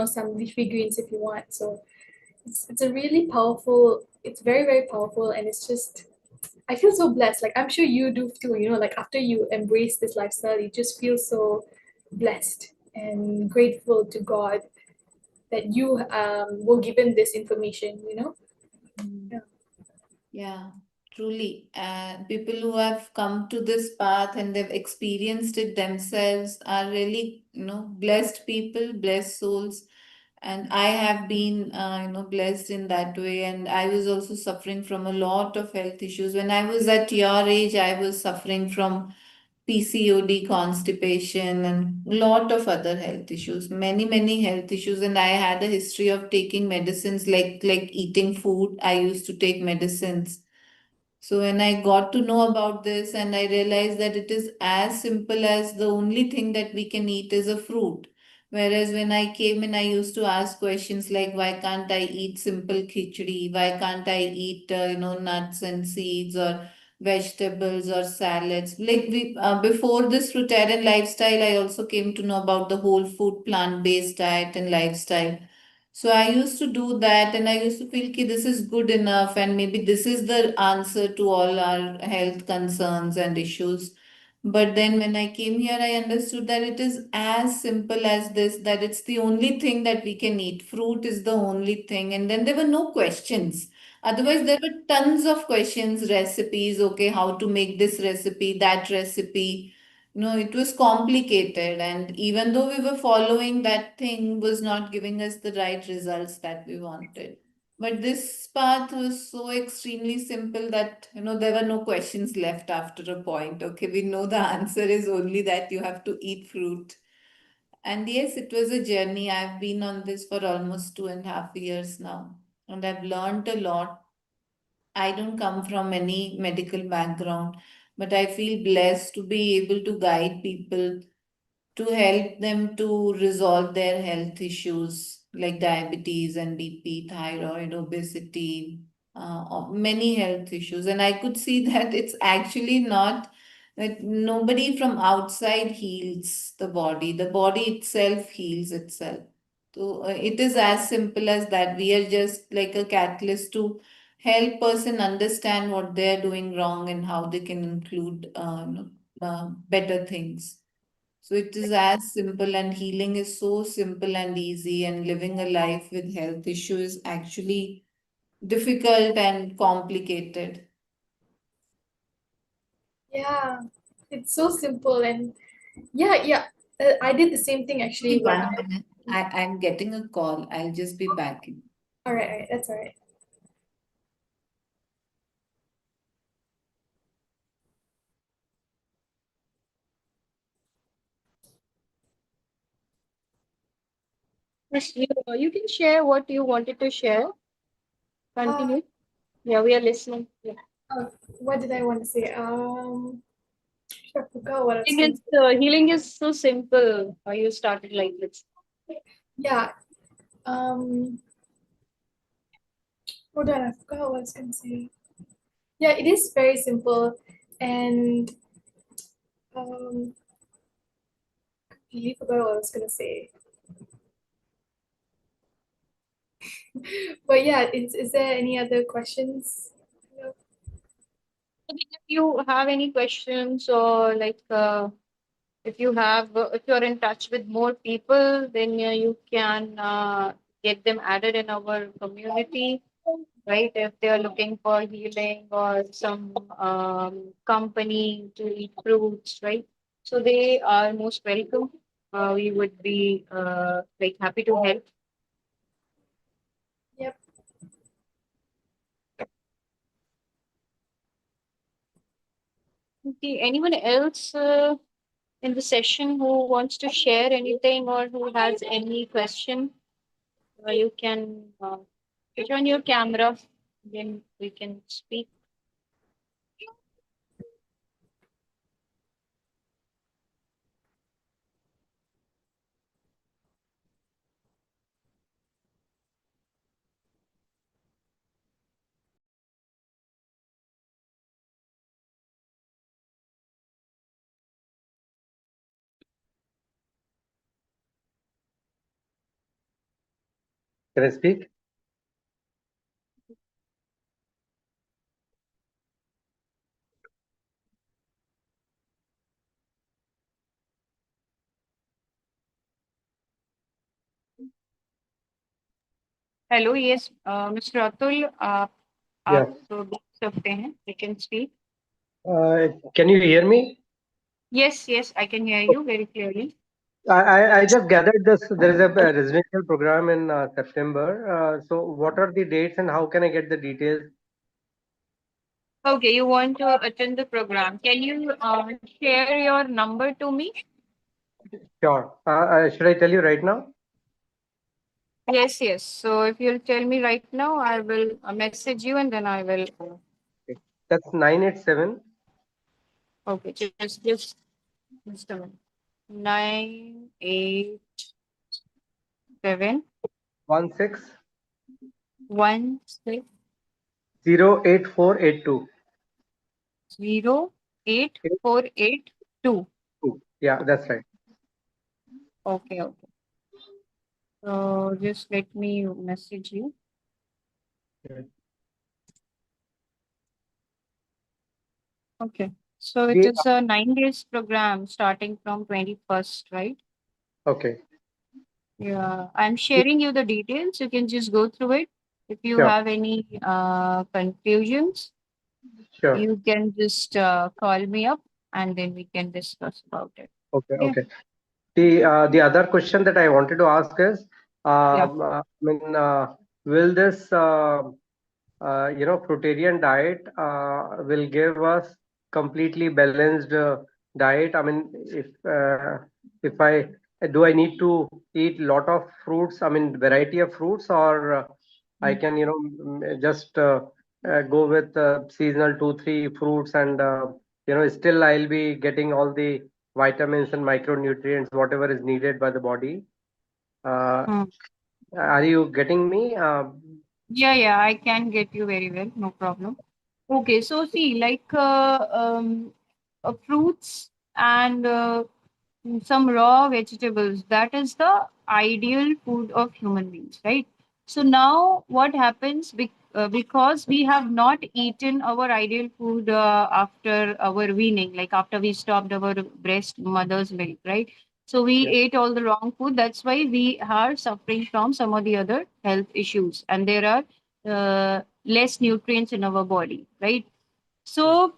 some leafy greens if you want. So it's a really powerful. It's very very powerful, and it's just I feel so blessed. Like I'm sure you do too. Like after you embrace this lifestyle, you just feel so blessed and grateful to God that you were given this information. Mm. Yeah. Yeah, truly. And people who have come to this path and they've experienced it themselves are really, blessed people, blessed souls. And I have been, blessed in that way. And I was also suffering from a lot of health issues. When I was at your age, I was suffering from PCOD, constipation, and a lot of other health issues, many, many health issues. And I had a history of taking medicines like eating food. I used to take medicines. So when I got to know about this, and I realized that it is as simple as the only thing that we can eat is a fruit. Whereas when I came in, I used to ask questions like, why can't I eat simple khichdi? Why can't I eat, nuts and seeds or vegetables or salads? Like before this fruitarian lifestyle, I also came to know about the whole food plant-based diet and lifestyle. So I used to do that, and I used to feel that this is good enough, and maybe this is the answer to all our health concerns and issues. But then when I came here, I understood that it is as simple as this, that it's the only thing that we can eat. Fruit is the only thing. And then there were no questions. Otherwise, there were tons of questions, recipes, okay, how to make this recipe, that recipe. No, it was complicated, and even though we were following, that thing was not giving us the right results that we wanted. But this path was so extremely simple that there were no questions left after a point. Okay, we know the answer is only that you have to eat fruit. And yes, it was a journey. I've been on this for almost 2.5 years now, and I've learned a lot. I don't come from any medical background, but I feel blessed to be able to guide people, to help them to resolve their health issues like diabetes and BP, thyroid, obesity, many health issues. And I could see that it's actually not that nobody from outside heals the body itself heals itself. So it is as simple as that. We are just like a catalyst to help person understand what they're doing wrong and how they can include better things. So it is as simple, and healing is so simple and easy, and living a life with health issue is actually difficult and complicated. Yeah, it's so simple and yeah, yeah. I did the same thing Give actually me when one minute. I'm getting a call. I'll just be back. all right, that's all right. Yes, you can share what you wanted to share. Continue. Yeah, we are listening. Yeah. What did I want to say? I forgot what I was Healing going to say. healing is so simple. You started like this. Yeah. Hold on, I forgot what I was going to say. Yeah, it is very simple, and um, completely forgot what I was going to say. But yeah, is there any other questions? If you have any questions or like if you're in touch with more people, then you can get them added in our community, right? If they are looking for healing or some company to eat fruits, right? So they are most welcome. We would be like happy to help. Yep. Okay, anyone else in the session who wants to share anything or who has any question? You can switch on your camera, then we can speak. Can I speak? Hello yes mister Atul आप Yeah. तो बोल सकते हैं you can speak. Can you hear me? Yes, yes, I can hear you very clearly. I just gathered this. There is a residential program in September. So, what are the dates and how can I get the details? Okay, you want to attend the program. Can you share your number to me? Sure. Should I tell you right now? Yes, yes. So if you'll tell me right now, I will message you and then I will. Okay. That's 987 Okay, just a minute. 987 16 16 08482. 08482. Yeah, that's right. Okay, okay. So just let me message you. Yeah. Okay. So it is a 9 days program starting from 21st, right? Okay. Yeah, I'm sharing you the details. You can just go through it. If you Sure. have any confusions, Sure. you can just call me up and then we can discuss about it. Okay. Yeah. Okay. The other question that I wanted to ask is, Yeah. will this fruitarian diet will give us completely balanced diet? I mean, if I do, I need to eat lot of fruits. I mean, variety of fruits, or I can just go with seasonal 2 3 fruits, and still I'll be getting all the vitamins and micronutrients, whatever is needed by the body. Hmm. Are you getting me? Yeah, yeah, I can get you very well. No problem. Okay, so see, like fruits and some raw vegetables, that is the ideal food of human beings, right? So now what happens because we have not eaten our ideal food after our weaning, like after we stopped our breast mother's milk, right? So we Yeah. ate all the wrong food. That's why we are suffering from some of the other health issues, and there are less nutrients in our body, right? So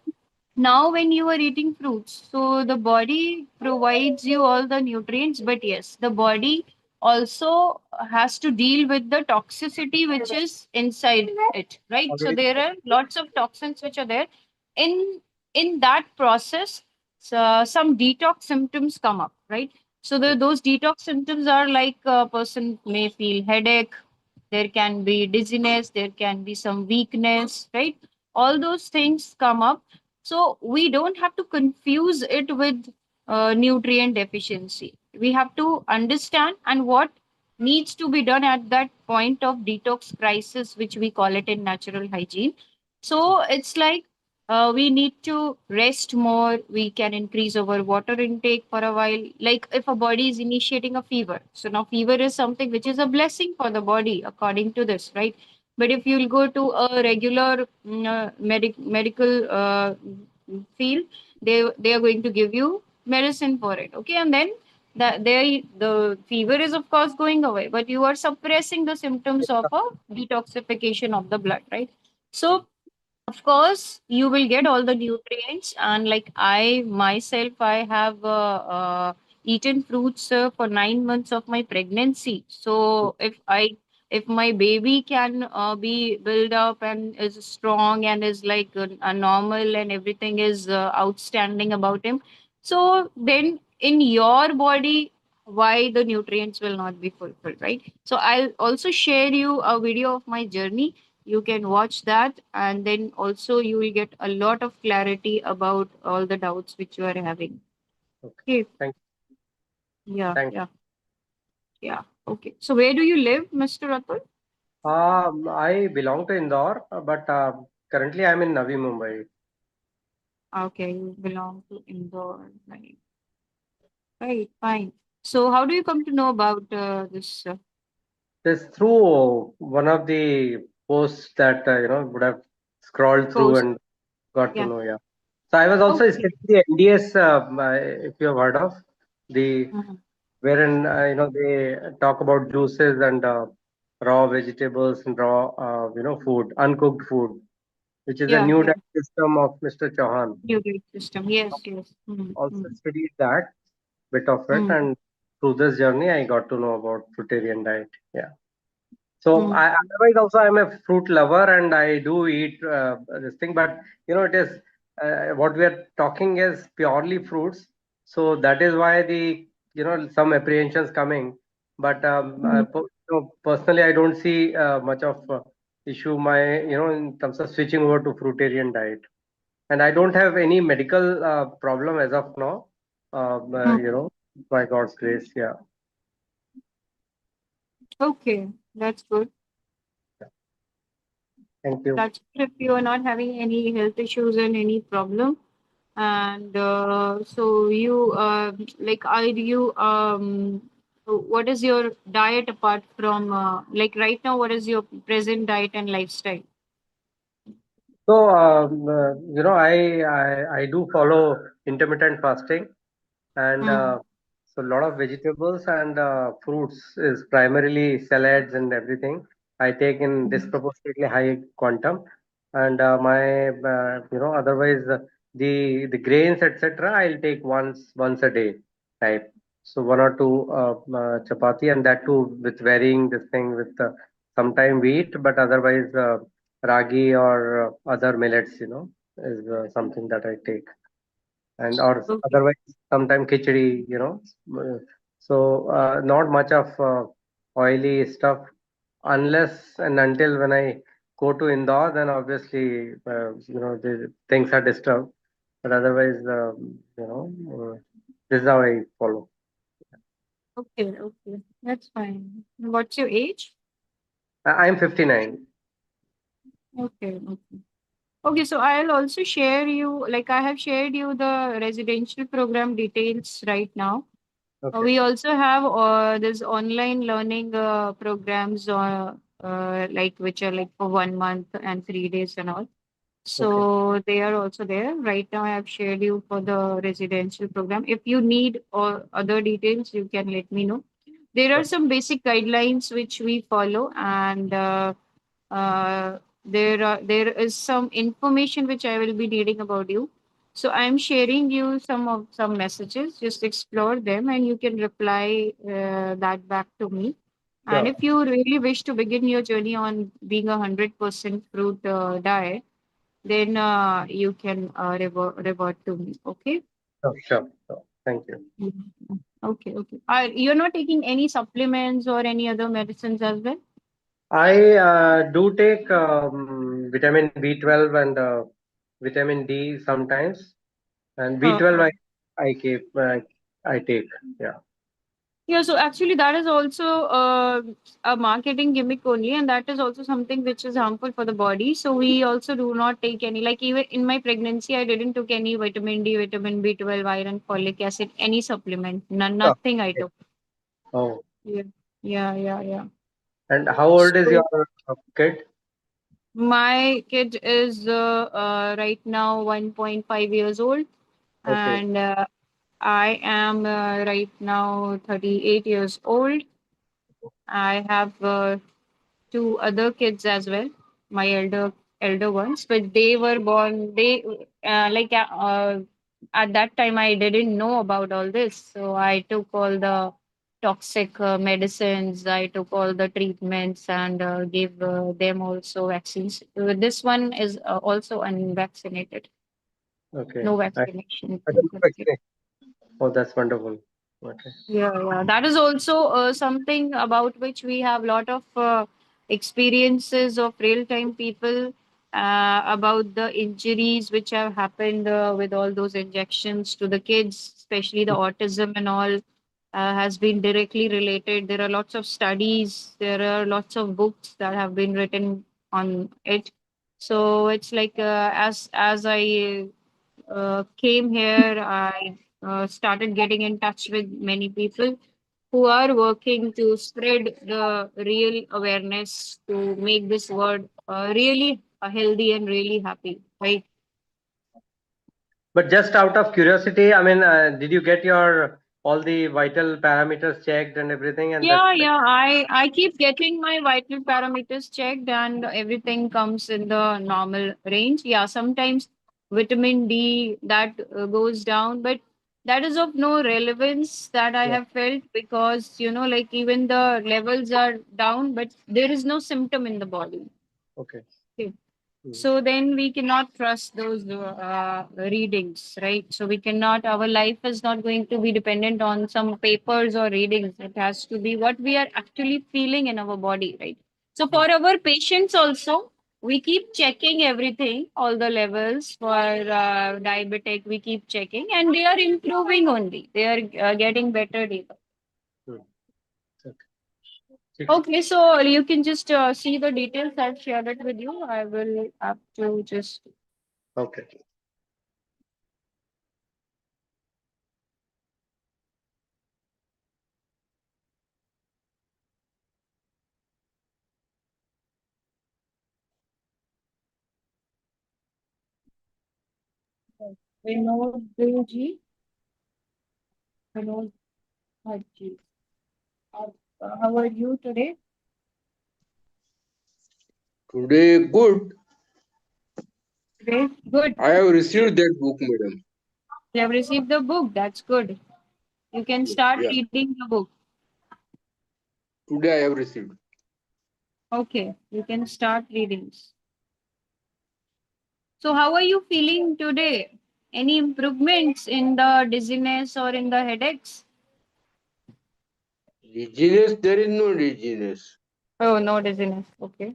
now when you are eating fruits, so the body provides you all the nutrients, but yes, the body also has to deal with the toxicity which is inside it, right? So Already. there are lots of toxins which are there. In that process, so some detox symptoms come up, right? So those detox symptoms are like a person may feel headache, there can be dizziness, there can be some weakness, right? All those things come up. So we don't have to confuse it with nutrient deficiency. We have to understand and what needs to be done at that point of detox crisis, which we call it in natural hygiene. So it's like we need to rest more. We can increase our water intake for a while. Like if a body is initiating a fever, so now fever is something which is a blessing for the body according to this, right? But if you'll go to a regular medical field, they are going to give you medicine for it, okay? And then the fever is of course going away, but you are suppressing the symptoms of a detoxification of the blood, right? So of course you will get all the nutrients, and like I myself, I have eaten fruits for 9 months of my pregnancy. So if my baby can be built up and is strong and is like a normal and everything is outstanding about him, so then in your body, why the nutrients will not be fulfilled, right? So I'll also share you a video of my journey. You can watch that, and then also you will get a lot of clarity about all the doubts which you are having. Okay. Okay. Thank Yeah, thank yeah, yeah. Okay. So where do you live, Mr. Atul? I belong to Indore, but currently I'm in Navi Mumbai. Okay, you belong to Indore, right? Right, fine. So how do you come to know about this This through one of the posts that would have scrolled through post? and got to Yeah. know. Yeah. So I was also Okay. studying the NDS, if you have heard of the Mhm. wherein they talk about juices and raw vegetables and raw food, uncooked food, which is a Yeah, new yeah. diet system of Mr. Chauhan. New grade system. Yes, yes. Also studied that bit of it, Mm-hmm. and through this journey, I got to know about fruitarian diet. Yeah. So Mm-hmm. otherwise also I'm a fruit lover and I do eat this thing, but it is what we are talking is purely fruits. So that is why the some apprehensions coming. But personally, I don't see much of issue my in terms of switching over to fruitarian diet, and I don't have any medical problem as of now. By God's grace, yeah. Okay, that's good. Thank you. That's good if you are not having any health issues and any problem. And so you like are you what is your diet apart from like right now, what is your present diet and lifestyle? So, I do follow intermittent fasting, and Mm-hmm. so a lot of vegetables and fruits is primarily salads and everything. I take in disproportionately high quantum, and my otherwise the grains etc. I'll take once a day type. So one or two chapati, and that too with varying this thing with sometime wheat, but otherwise ragi or other millets, is something that I take, and or Okay. otherwise sometime khichdi, Uh, so not much of oily stuff unless and until when I go to Indore, then obviously the things are disturbed, but otherwise this is how I follow. Okay, okay, that's fine. What's your age? I'm 59. Okay, okay. Okay, so I'll also share you, like I have shared you the residential program details right now. Okay. We also have this online learning programs like which are like for 1 month and 3 days and all. Okay. So they are also there. Right now I have shared you for the residential program. If you need or other details, you can let me know. There are Sure. some basic guidelines which we follow, and there is some information which I will be needing about you. So I am sharing you some messages. Just explore them, and you can reply that back to me. And Sure. if you really wish to begin your journey on being 100% fruit diet, then you can revert to me. Okay. Sure. Sure. Thank you. Okay. You're not taking any supplements or any other medicines as well? I do take vitamin B12 and vitamin D sometimes, and B12 Uh, I keep I take. Yeah. Yeah, so actually that is also a marketing gimmick only, and that is also something which is harmful for the body. So we also do not take any, like even in my pregnancy, I didn't took any vitamin D, vitamin B12, iron, folic acid, any supplement, none, Oh, nothing I okay. took. Oh, Yeah, yeah. and how old is So your kid? my kid is right now 1.5 years old, Okay. and I am right now 38 years old. I have two other kids as well, my elder ones, but they were born. They at that time I didn't know about all this, so I took all the toxic medicines. I took all the treatments and gave them also vaccines. This one is also unvaccinated, Okay. no vaccination. I don't know actually. Oh, that's wonderful. Okay. Yeah. That is also something about which we have a lot of experiences of real time people about the injuries which have happened with all those injections to the kids, especially the autism and all, has been directly related. There are lots of studies, there are lots of books that have been written on it. So it's like as I came here, I started getting in touch with many people who are working to spread the real awareness to make this world really healthy and really happy, right? But just out of curiosity, I mean, did you get your all the vital parameters checked and everything? And that's Yeah. I keep getting my vital parameters checked and everything comes in the normal range. Yeah, sometimes vitamin D that goes down, but that is of no relevance that I yeah. have felt because like even the levels are down, but there is no symptom in the body. Okay. Okay. Mm. So then we cannot trust those readings, right? So we cannot, our life is not going to be dependent on some papers or readings. It has to be what we are actually feeling in our body, right? So for our patients also, we keep checking everything, all the levels for diabetic, we keep checking and they are improving only. They are getting better day. Mm. Okay. Okay, so you can just see the details. I've shared it with you. I will have to just. Okay. Vinod Ji, Vinod Ji. How are you today? Today, good. Great, good. I have received that book, madam. You have received the book. That's good. You can start Yeah, reading the book. today I have received. Okay, you can start reading. So, how are you feeling today? Any improvements in the dizziness or in the headaches? Dizziness, there is no dizziness. Oh, no dizziness. Okay.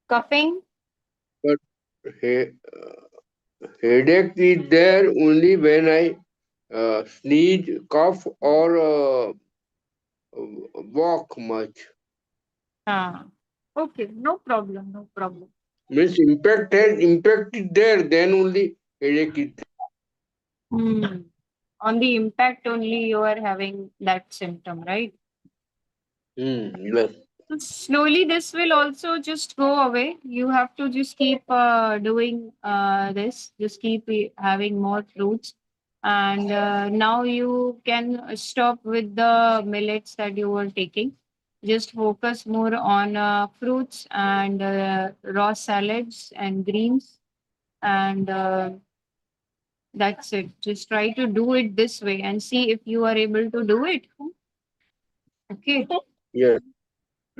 Coughing? But he, headache is there only when I sneeze, cough, or walk much. Ah. Okay, no problem, no problem. Means impact is there, then only headache is Hmm. On the impact only you are having that symptom, right? there. Yes. So slowly this will also just go away. You have to just keep doing this, just keep having more fruits. And now you can stop with the millets that you were taking. Just focus more on fruits and raw salads and greens. And that's it. Just try to do it this way and see if you are able to do it. Okay. Yes.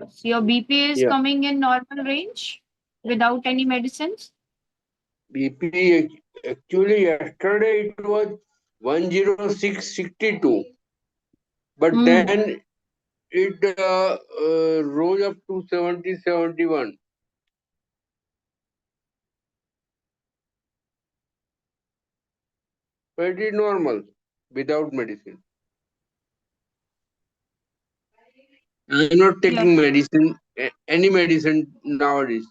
So your BP is Yeah. coming in normal range without any medicines? BP, actually, yesterday it was 106.62, but then it rose up to 70.71. Pretty normal without medicine. I'm not taking medicine, any medicine nowadays.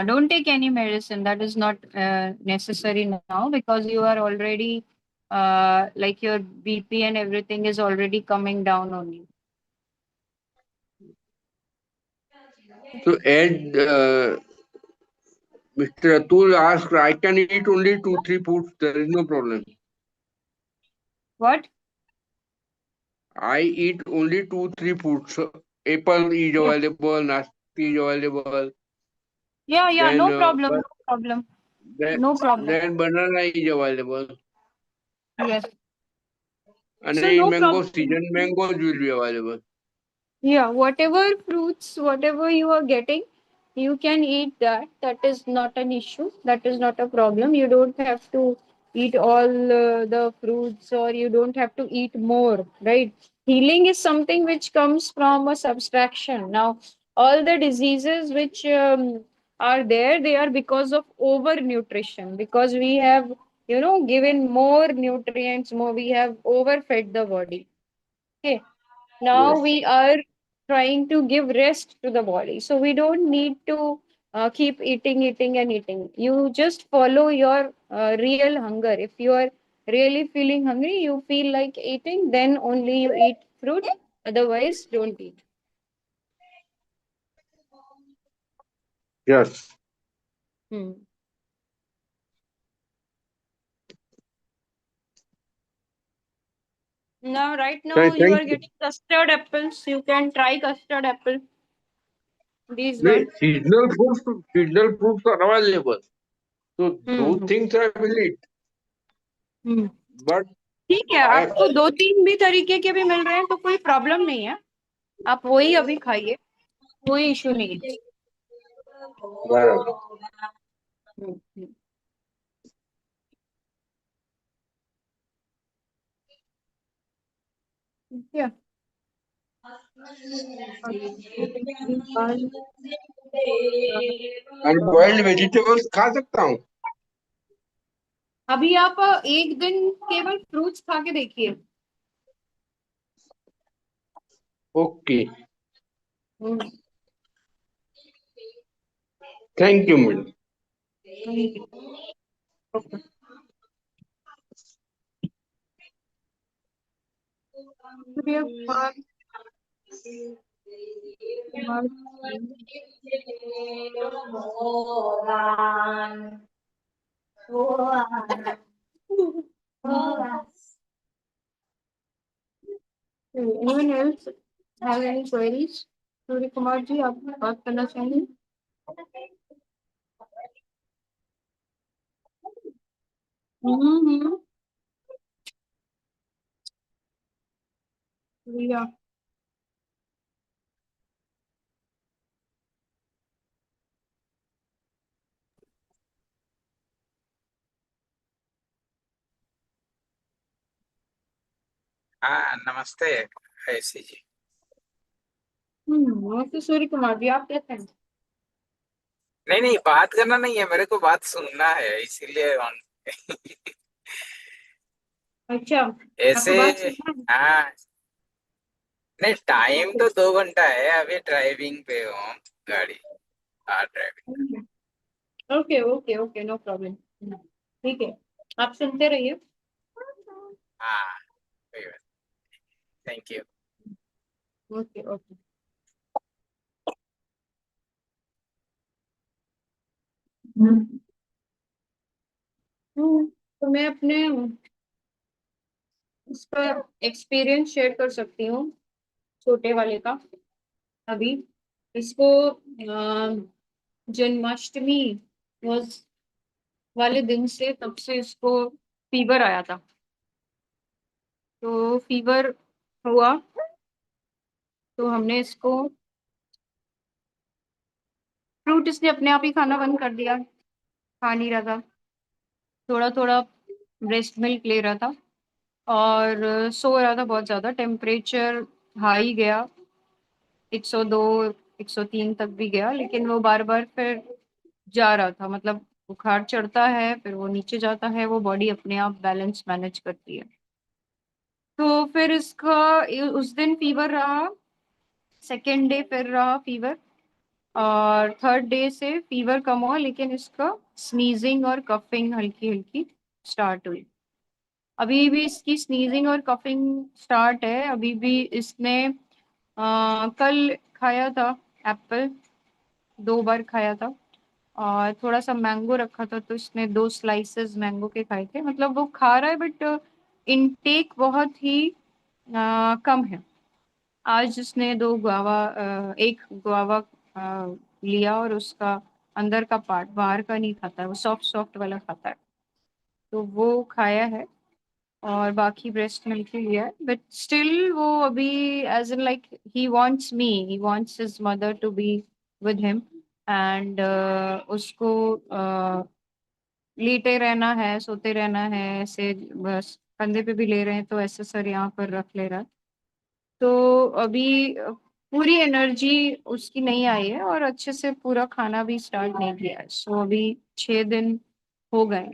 Don't take any medicine. That is not necessary now, because you are already like your BP and everything is already coming down on you. So as Mr. Atul asked, I can eat only 2-3 foods. There is no problem. What? I eat only 2-3 foods. So apple is available, nasti is available. Yeah, Then, no problem, no problem. No problem. Then banana is available. Yes. And So in no mango problem. season, mangoes will be available. Yeah, whatever fruits, whatever you are getting, you can eat that. That is not an issue. That is not a problem. You don't have to eat all the fruits, or you don't have to eat more, right? Healing is something which comes from a subtraction. Now, all the diseases which are there, they are because of overnutrition, because we have, given more nutrients, more, we have overfed the body. Okay. Now Yes. we are trying to give rest to the body, so we don't need to keep eating and eating. You just follow your real hunger. If you are really feeling hungry, you feel like eating, then only you eat fruit, otherwise don't eat. Yes. Hmm. Now right now you Thank are you. getting custard apples. You can try custard apple, these Wait, ones. seasonal fruits are available. So those hmm things I will eat. Hmm But ठीक है, I आपको दो तीन भी तरीके के भी मिल रहे हैं तो कोई प्रॉब्लम नहीं है, आप वही अभी खाइए, कोई इशू नहीं है। बराबर। हम्म। ठीक है। and boiled vegetables खा सकता हूँ। अभी आप एक दिन केवल फ्रूट्स खा के देखिए। Okay. Hmm, Thank you, madam. ठीक है, okay. Anyone else have any queries? Surya Kumar ji, आप बात करना चाहेंगे? हम्म। Yeah. हाँ नमस्ते आयुषी जी। नमस्ते सूर्य कुमार जी, आप कैसे हैं? नहीं नहीं, बात करना नहीं है, मेरे को बात सुनना है, इसीलिए अच्छा, ऐसे। आपको बात सुनना है? हाँ, नहीं टाइम तो 2 घंटा है, अभी ड्राइविंग पे हूँ, गाड़ी car driving. Okay okay okay, no problem. ठीक है, आप सुनते रहिए। हाँ, कोई बात, थैंक यू। Okay okay. तो मैं अपने इसका एक्सपीरियंस शेयर कर सकती हूँ, छोटे वाले का। अभी इसको जन्माष्टमी was वाले दिन से, तब से इसको फीवर आया था। तो फीवर हुआ तो हमने इसको फ्रूट इसने अपने आप ही खाना बंद कर दिया, खा नहीं रहा था। थोड़ा थोड़ा ब्रेस्ट मिल्क ले रहा था और सो रहा था बहुत ज़्यादा, टेम्परेचर हाई गया, 102 103 तक भी गया, लेकिन वो बार बार फिर जा रहा था, मतलब बुखार चढ़ता है फिर वो नीचे जाता है, वो बॉडी अपने आप बैलेंस मैनेज करती है। तो फिर इसका उस दिन फीवर रहा, सेकेंड डे फिर रहा फीवर, और थर्ड डे से फीवर कम हुआ, लेकिन इसका स्नीजिंग और कफिंग हल्की हल्की स्टार्ट हुई। अभी भी इसकी स्नीजिंग और कफिंग स्टार्ट है। अभी भी इसने कल खाया था एप्पल, 2 बार खाया था, और थोड़ा सा मैंगो रखा था तो इसने 2 स्लाइसेस मैंगो के खाए थे। मतलब वो खा रहा है बट इनटेक बहुत ही कम है। आज उसने 2 गुआवा, एक गुआवा लिया और उसका अंदर का पार्ट, बाहर का नहीं खाता है, वो सॉफ्ट सॉफ्ट वाला खाता है, तो वो खाया है। और बाकी ब्रेस्ट मिल्क ही लिया है, बट स्टिल वो अभी as in like he wants his mother to be with him, and उसको लेटे रहना है, सोते रहना है, ऐसे बस कंधे पे भी ले रहे हैं तो ऐसे सर यहाँ पर रख ले रहा है। तो अभी पूरी एनर्जी उसकी नहीं आई है और अच्छे से पूरा खाना भी स्टार्ट नहीं किया है। सो अभी 6 दिन हो गए,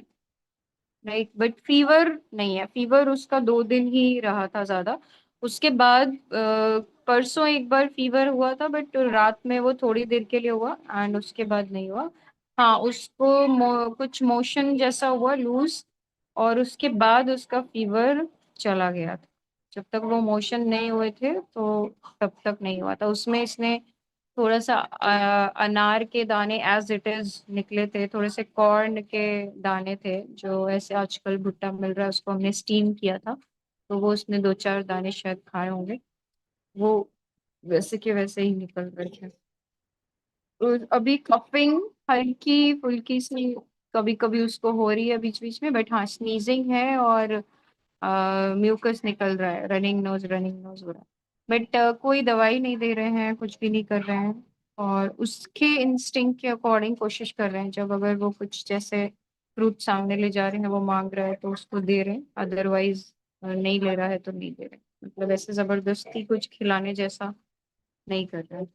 राइट, बट फीवर नहीं है। फीवर उसका 2 दिन ही रहा था ज्यादा, उसके बाद परसों एक बार फीवर हुआ था, बट रात में वो थोड़ी देर के लिए हुआ एंड उसके बाद नहीं हुआ। हाँ, उसको कुछ मोशन जैसा हुआ लूज, और उसके बाद उसका फीवर चला गया था। जब तक वो मोशन नहीं हुए थे तो तब तक नहीं हुआ था। उसमें इसने थोड़ा सा अनार के दाने एज इट इज निकले थे, थोड़े से कॉर्न के दाने थे जो ऐसे आजकल भुट्टा मिल रहा है, उसको हमने स्टीम किया था, तो वो उसने 2-4 दाने शायद खाए होंगे, वो वैसे के वैसे ही निकल रहे थे। और अभी कफिंग हल्की फुल्की सी कभी कभी उसको हो रही है बीच बीच में, बट हाँ स्नीजिंग है और म्यूकस निकल रहा है, रनिंग नोज हो रहा है, बट कोई दवाई नहीं दे रहे हैं, कुछ भी नहीं कर रहे हैं, और उसके इंस्टिंक्ट के अकॉर्डिंग कोशिश कर रहे हैं। जब अगर वो कुछ जैसे फ्रूट सामने ले जा रहे हैं, वो मांग रहा है तो उसको दे रहे हैं, अदरवाइज नहीं ले रहा है तो नहीं दे रहे, मतलब ऐसे जबरदस्ती कुछ खिलाने जैसा नहीं कर रहा है।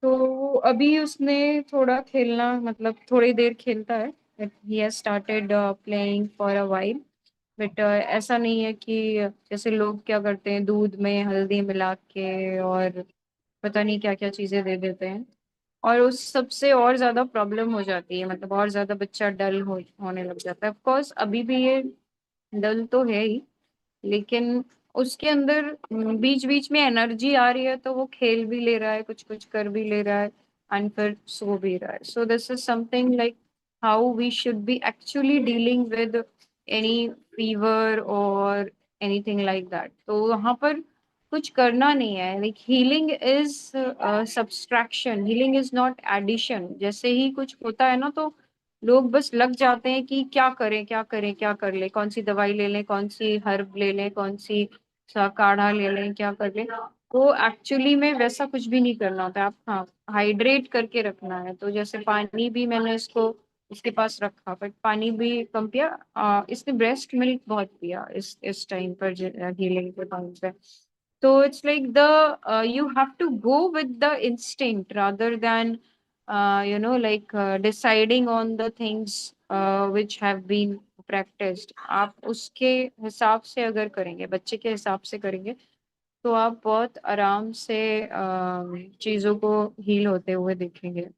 तो अभी उसने थोड़ा खेलना, मतलब थोड़ी देर खेलता है, he has started playing for a while, but ऐसा नहीं है कि जैसे लोग क्या करते हैं, दूध में हल्दी मिला के और पता नहीं क्या क्या चीजें दे देते हैं, और उस सबसे और ज्यादा प्रॉब्लम हो जाती है, मतलब और ज्यादा बच्चा डल होने लग जाता है। ऑफ कोर्स अभी भी ये डल तो है ही, लेकिन उसके अंदर बीच बीच में एनर्जी आ रही है, तो वो खेल भी ले रहा है, कुछ कुछ कर भी ले रहा है, एंड फिर सो भी रहा है। So this is something like how we should be actually dealing with any fever और एनीथिंग लाइक दैट। तो वहां पर कुछ करना नहीं है, like healing is subtraction, healing is not addition. जैसे ही कुछ होता है ना, तो लोग बस लग जाते हैं कि क्या करें क्या करें, क्या कर ले, कौन सी दवाई ले लें, कौन सी हर्ब ले लें, कौन सी सा काढ़ा ले लें, क्या कर लें। तो एक्चुअली में वैसा कुछ भी नहीं करना होता है। आप हाँ हाइड्रेट करके रखना है, तो जैसे पानी भी मैंने इसको इसके पास रखा, बट पानी भी कम पिया। इसने ब्रेस्ट मिल्क बहुत पिया इस टाइम पर, हीलिंग के टाइम पे। तो it's like the you have to go with the instinct rather than like deciding on the things which have been practiced। आप उसके हिसाब से अगर करेंगे, बच्चे के हिसाब से करेंगे, तो आप बहुत आराम से चीजों को हील होते हुए देखेंगे।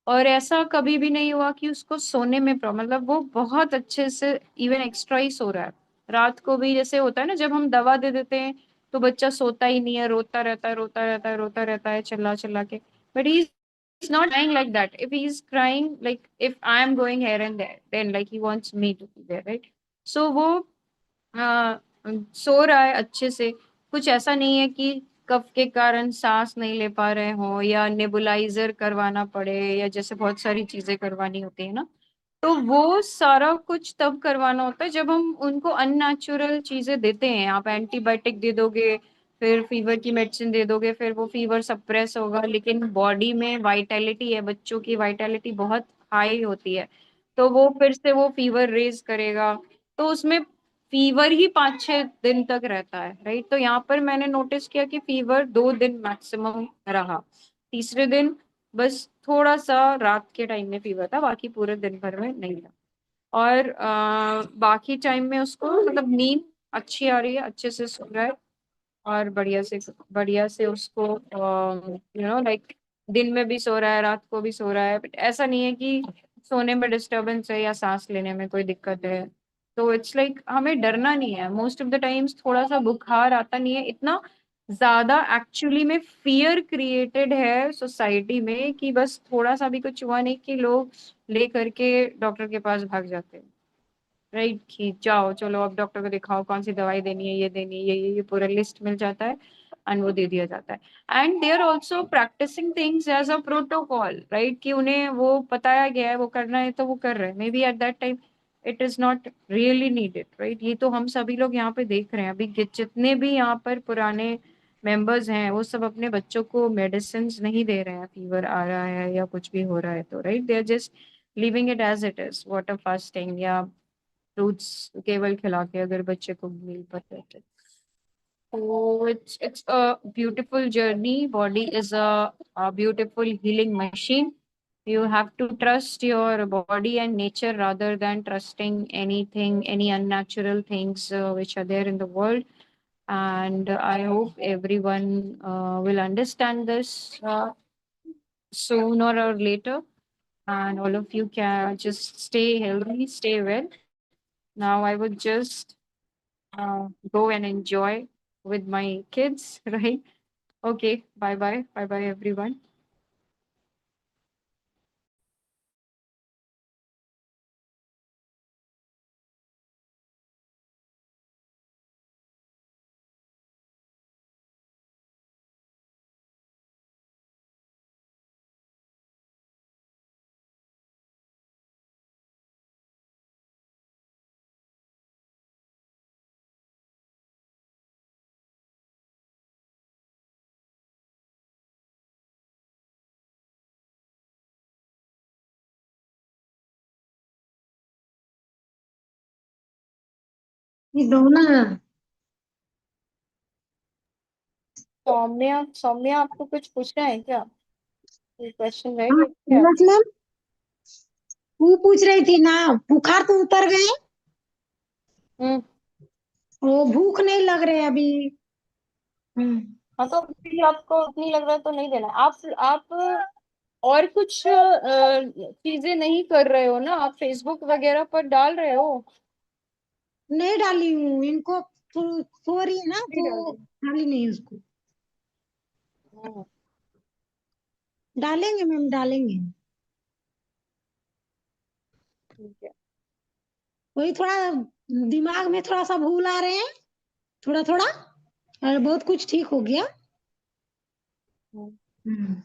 और ऐसा कभी भी नहीं हुआ कि उसको सोने में प्रॉब्लम, मतलब वो बहुत अच्छे से इवन एक्स्ट्रा ही सो रहा है। रात को भी जैसे होता है ना, जब हम दवा दे देते हैं तो बच्चा सोता ही नहीं है, रोता रहता है रोता रहता है रोता रहता है चिल्ला चिल्ला के, but he is not crying like that. If he is crying, like if I am going here and there, then like he wants me to be there, right? So वो हाँ, सो रहा है अच्छे से। कुछ ऐसा नहीं है कि कफ के कारण सांस नहीं ले पा रहे हो, या नेबुलाइजर करवाना पड़े, या जैसे बहुत सारी चीजें करवानी होती है ना, तो वो सारा कुछ तब करवाना होता है जब हम उनको अननेचुरल चीजें देते हैं। आप एंटीबायोटिक दे दोगे, फिर फीवर की मेडिसिन दे दोगे, फिर वो फीवर सप्रेस होगा, लेकिन बॉडी में वाइटैलिटी है, बच्चों की वाइटैलिटी बहुत हाई होती है, तो वो फिर से वो फीवर रेज करेगा, तो उसमें फीवर ही 5-6 दिन तक रहता है, राइट। तो यहाँ पर मैंने नोटिस किया कि फीवर 2 दिन मैक्सिमम रहा, तीसरे दिन बस थोड़ा सा रात के टाइम में फीवर था, बाकी पूरे दिन भर में नहीं था। और बाकी टाइम में उसको मतलब नींद अच्छी आ रही है, अच्छे से सो रहा है, और बढ़िया से उसको लाइक दिन में भी सो रहा है, रात को भी सो रहा है, बट ऐसा नहीं है कि सोने में डिस्टरबेंस है या सांस लेने में कोई दिक्कत है। तो इट्स लाइक हमें डरना नहीं है, मोस्ट ऑफ द टाइम्स थोड़ा सा बुखार आता नहीं है इतना ज्यादा, एक्चुअली में फियर क्रिएटेड है सोसाइटी में कि बस थोड़ा सा भी कुछ हुआ नहीं कि लोग ले करके डॉक्टर के पास भाग जाते हैं, राइट, कि जाओ चलो अब डॉक्टर को दिखाओ, कौन सी दवाई देनी है, ये देनी है, ये पूरा लिस्ट मिल जाता है एंड वो दे दिया जाता है। And they are also practicing things as a protocol, right, कि उन्हें वो बताया गया है वो करना है तो वो कर रहे हैं, may be at that time it is not really needed, right. ये तो हम सभी लोग यहाँ पे देख रहे हैं अभी जितने भी यहाँ पर पुराने मेंबर्स हैं वो सब अपने बच्चों को मेडिसिन नहीं दे रहे हैं, फीवर आ रहा है या कुछ भी हो रहा है तो, right, they are just living it as it is, water fasting या फ्रूट्स केवल खिला के अगर बच्चे को मिल पाते थे। तो it's a beautiful journey. Body is a beautiful healing machine. You have to trust your body and nature rather than trusting anything, any unnatural things which are there in the world. And I hope everyone will understand this soon or later. And all of you can just stay healthy, stay well. Now I would just go and enjoy with my kids, right? Okay, bye bye. Bye bye, everyone. ये दो ना। सौम्या, सौम्या, आपको कुछ पूछना है क्या? कोई question रह हाँ, गया क्या? मतलब वो पूछ रही थी ना, बुखार तो उतर गए, हम्म। वो भूख नहीं लग रहे अभी। हाँ, तो अभी आपको नहीं लग रहा है तो नहीं देना। आप और कुछ चीजें नहीं कर रहे हो ना, आप फेसबुक वगैरह पर डाल रहे हो? नहीं डाली हूँ इनको, सो रही है ना नहीं डाल तो रहे डाली नहीं उसको। हो? डालेंगे मैम, डालेंगे। ठीक है। वही थोड़ा दिमाग में थोड़ा सा भूल आ रहे हैं, थोड़ा थोड़ा, और बहुत कुछ ठीक हो गया। हम्म। हम्म।